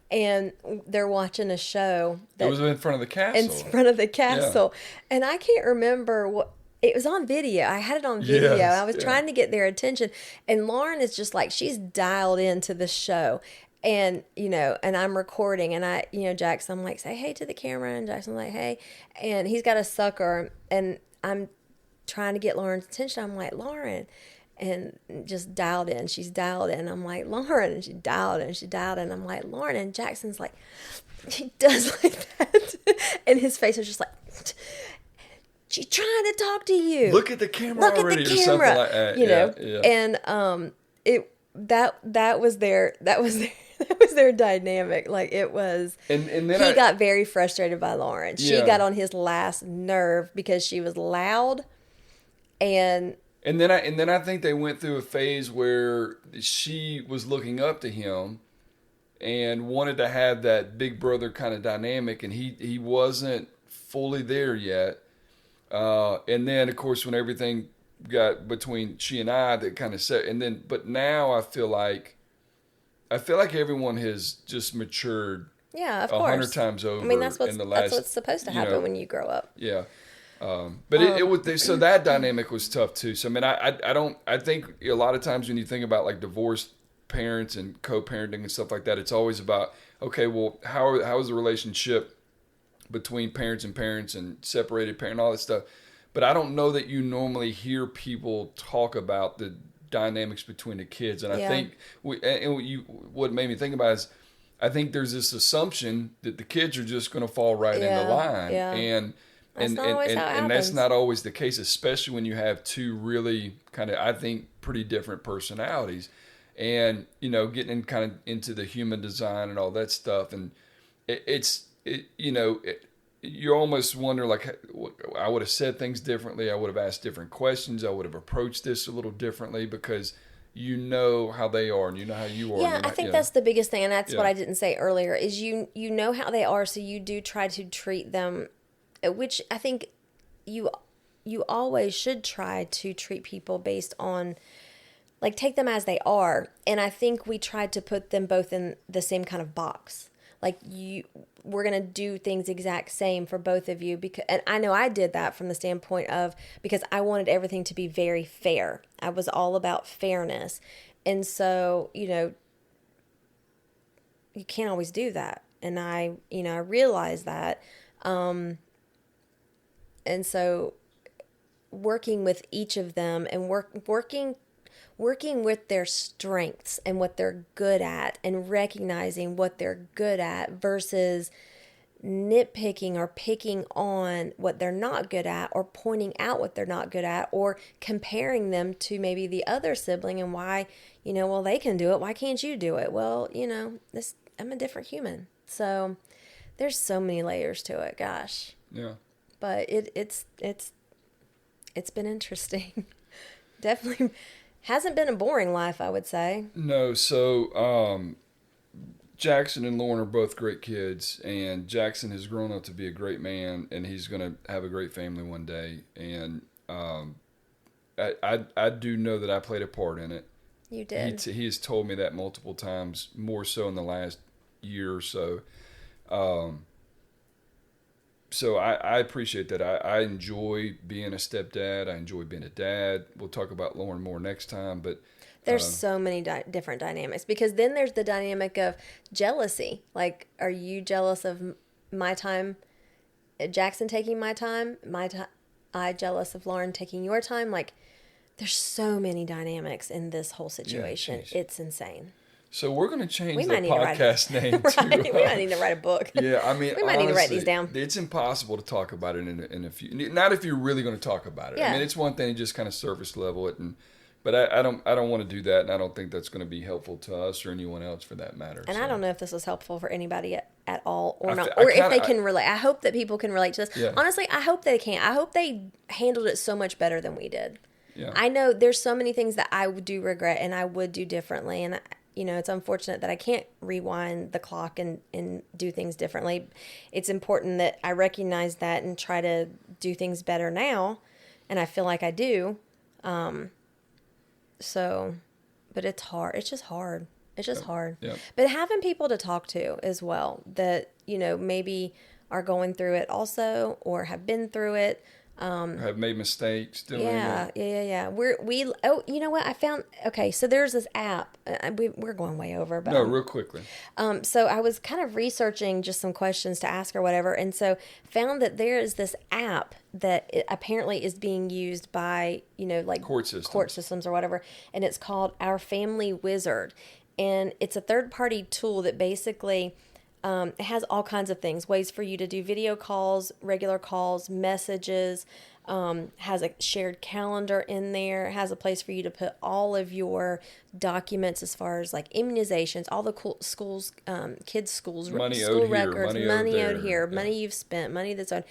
And they're watching a show that it was in front of the castle. In front of the castle. Yeah. And I can't remember what it was on video. I had it on video. Yes, I was trying to get their attention. And Lauren is just like, she's dialed into the show. And, and I'm recording, and Jackson, I'm like, say hey to the camera, and Jackson's like, hey, and he's got a sucker, and I'm trying to get Lauren's attention. I'm like, Lauren, and just dialed in. She's dialed in. I'm like, Lauren, and she dialed in. She dialed in. I'm like, Lauren, and Jackson's like, he does like that, and his face was just like, she's trying to talk to you. Look at the camera already, or something like that. And that was their dynamic. Like, it was, and then he got very frustrated by Lauren. She got on his last nerve because she was loud, and then I think they went through a phase where she was looking up to him and wanted to have that big brother kind of dynamic, and he wasn't fully there yet. And then, of course, when everything got between she and I, that kind of set, but now I feel like everyone has just matured. Yeah, of course. 100 times over. I mean, that's what's supposed to happen when you grow up. Yeah. But it was, so that dynamic was tough too. So, I mean, I think a lot of times when you think about like divorced parents and co-parenting and stuff like that, it's always about, okay, well, how is the relationship between parents and separated parent, all that stuff. But I don't know that you normally hear people talk about the dynamics between the kids. And I think what made me think about is, I think there's this assumption that the kids are just going to fall right into line. Yeah. And that's not always the case, especially when you have two really kind of, I think, pretty different personalities, and getting kind of into the human design and all that stuff. And you almost wonder, like, I would have said things differently. I would have asked different questions. I would have approached this a little differently, because how they are, and how you are. Yeah, I think that's the biggest thing, and that's what I didn't say earlier, is you know how they are, so you do try to treat them, which I think you always should try to treat people based on, like, take them as they are. And I think we tried to put them both in the same kind of box. Like, we're going to do things exact same for both of you, because, and I know I did that from the standpoint of, because I wanted everything to be very fair. I was all about fairness. And so, you can't always do that. And I realized that. And so working with each of them and working with their strengths and what they're good at, and recognizing what they're good at versus nitpicking or picking on what they're not good at, or pointing out what they're not good at, or comparing them to maybe the other sibling, and why, well, they can do it, why can't you do it? Well, I'm a different human. So there's so many layers to it, gosh. Yeah. But it's been interesting. Definitely hasn't been a boring life, I would say. No, so Jackson and Lauren are both great kids, and Jackson has grown up to be a great man, and he's going to have a great family one day. And I do know that I played a part in it. You did. He has told me that multiple times, more so in the last year or so. So I appreciate that. I enjoy being a stepdad. I enjoy being a dad. We'll talk about Lauren more next time, but there's so many different dynamics, because then there's the dynamic of jealousy. Like, are you jealous of my time, Jackson taking my time? I jealous of Lauren taking your time? Like, there's so many dynamics in this whole situation. Yeah, it's insane. So we're going to change the podcast name right? We might need to write a book. Yeah, I mean, we might need to write these down. It's impossible to talk about it in a few. Not if you're really going to talk about it. Yeah. I mean, it's one thing to just kind of surface level it, but I don't want to do that, and I don't think that's going to be helpful to us or anyone else for that matter. And I don't know if this was helpful for anybody at all or not. I Or if kinda- they can relate. I hope that people can relate to this. Yeah. Honestly, I hope they can. I hope they handled it so much better than we did. Yeah. I know there's so many things that I do regret and I would do differently. And, it's unfortunate that I can't rewind the clock and do things differently. It's important that I recognize that and try to do things better now. And I feel like I do. But it's hard. It's just hard. It's just hard. Yep. But having people to talk to as well that, maybe are going through it also or have been through it. Have made mistakes doing Yeah. You know what? I found, okay, so there's this app. We're going way over, but. No, real quickly. So I was kind of researching just some questions to ask or whatever. And so found that there is this app that apparently is being used by, like Court systems or whatever. And it's called Our Family Wizard. And it's a third-party tool that basically it has all kinds of things, ways for you to do video calls, regular calls, messages, has a shared calendar in there, has a place for you to put all of your documents as far as like immunizations, all the cool schools, kids' schools, Money school owed here, records, money owed owed here, there. money you've spent, money that's owed,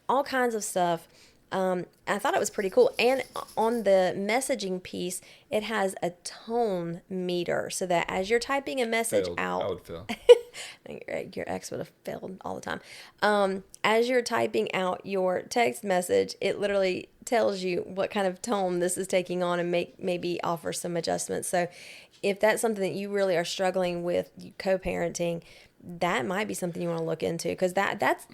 all kinds of stuff. I thought it was pretty cool. And on the messaging piece, it has a tone meter so that as you're typing a message out, I would fail. your ex would have failed all the time. As you're typing out your text message, it literally tells you what kind of tone this is taking on and maybe offer some adjustments. So if that's something that you really are struggling with co-parenting, that might be something you want to look into because that's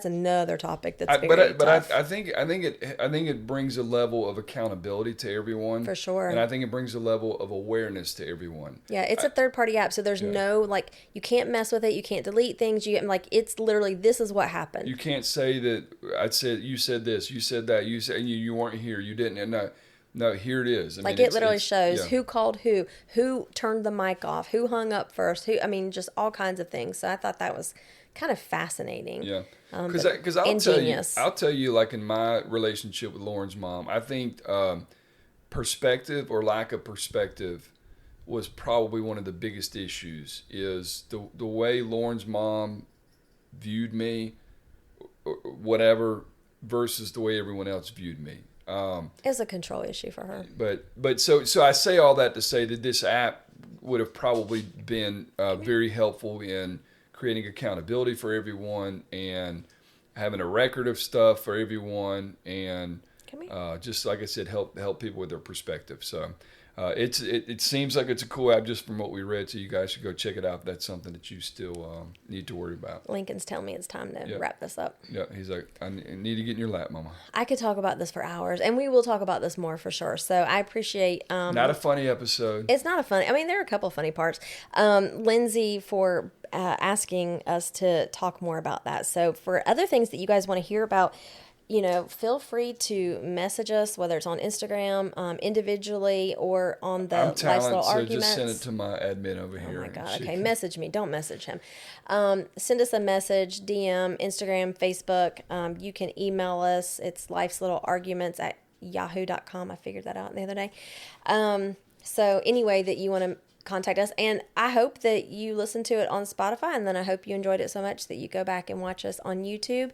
another topic that's very tough. I think it brings a level of accountability to everyone For sure. and I think it brings a level of awareness to everyone. Yeah, it's a third-party app, so there's no, like, you can't mess with it, you can't delete things, it's literally, this is what happened. You can't say that you said this, you said that, you weren't here, you didn't, and no, here it is. It literally shows who called who turned the mic off, who hung up first, just all kinds of things. So I thought that was kind of fascinating. Yeah, because I'll tell you, like in my relationship with Lauren's mom, I think perspective or lack of perspective was probably one of the biggest issues. Is the way Lauren's mom viewed me, or whatever, versus the way everyone else viewed me. It's a control issue for her. But so I say all that to say that this app would have probably been very helpful in creating accountability for everyone and having a record of stuff for everyone and just like I said, help people with their perspective. So it seems like it's a cool app just from what we read. So you guys should go check it out if that's something that you still need to worry about. Lincoln's telling me it's time to wrap this up. Yeah, he's like, I need to get in your lap, Mama. I could talk about this for hours, and we will talk about this more for sure. So I appreciate. Not a funny episode. It's not a funny. There are a couple of funny parts. Lindsay for asking us to talk more about that. So for other things that you guys want to hear about, feel free to message us, whether it's on Instagram, individually, or on the Lifestyle Arguments. So just send it to my admin over here. Oh my God. Okay. Message me. Don't message him. Send us a message, DM, Instagram, Facebook. You can email us. It's lifeslittlearguments@yahoo.com. I figured that out the other day. So any way that you want to contact us. And I hope that you listen to it on Spotify, and then I hope you enjoyed it so much that you go back and watch us on YouTube,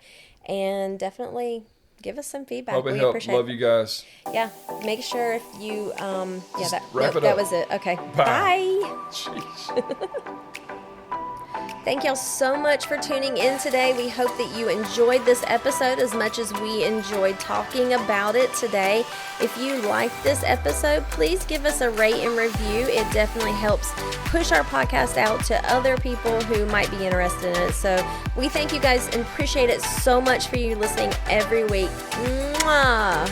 and definitely give us some feedback. Hope it helped. Love you guys. Yeah. Make sure if you, wrap it up. That was it. Okay. Bye. Jeez. Thank y'all so much for tuning in today. We hope that you enjoyed this episode as much as we enjoyed talking about it today. If you liked this episode, please give us a rate and review. It definitely helps push our podcast out to other people who might be interested in it. So we thank you guys and appreciate it so much for you listening every week. Mwah!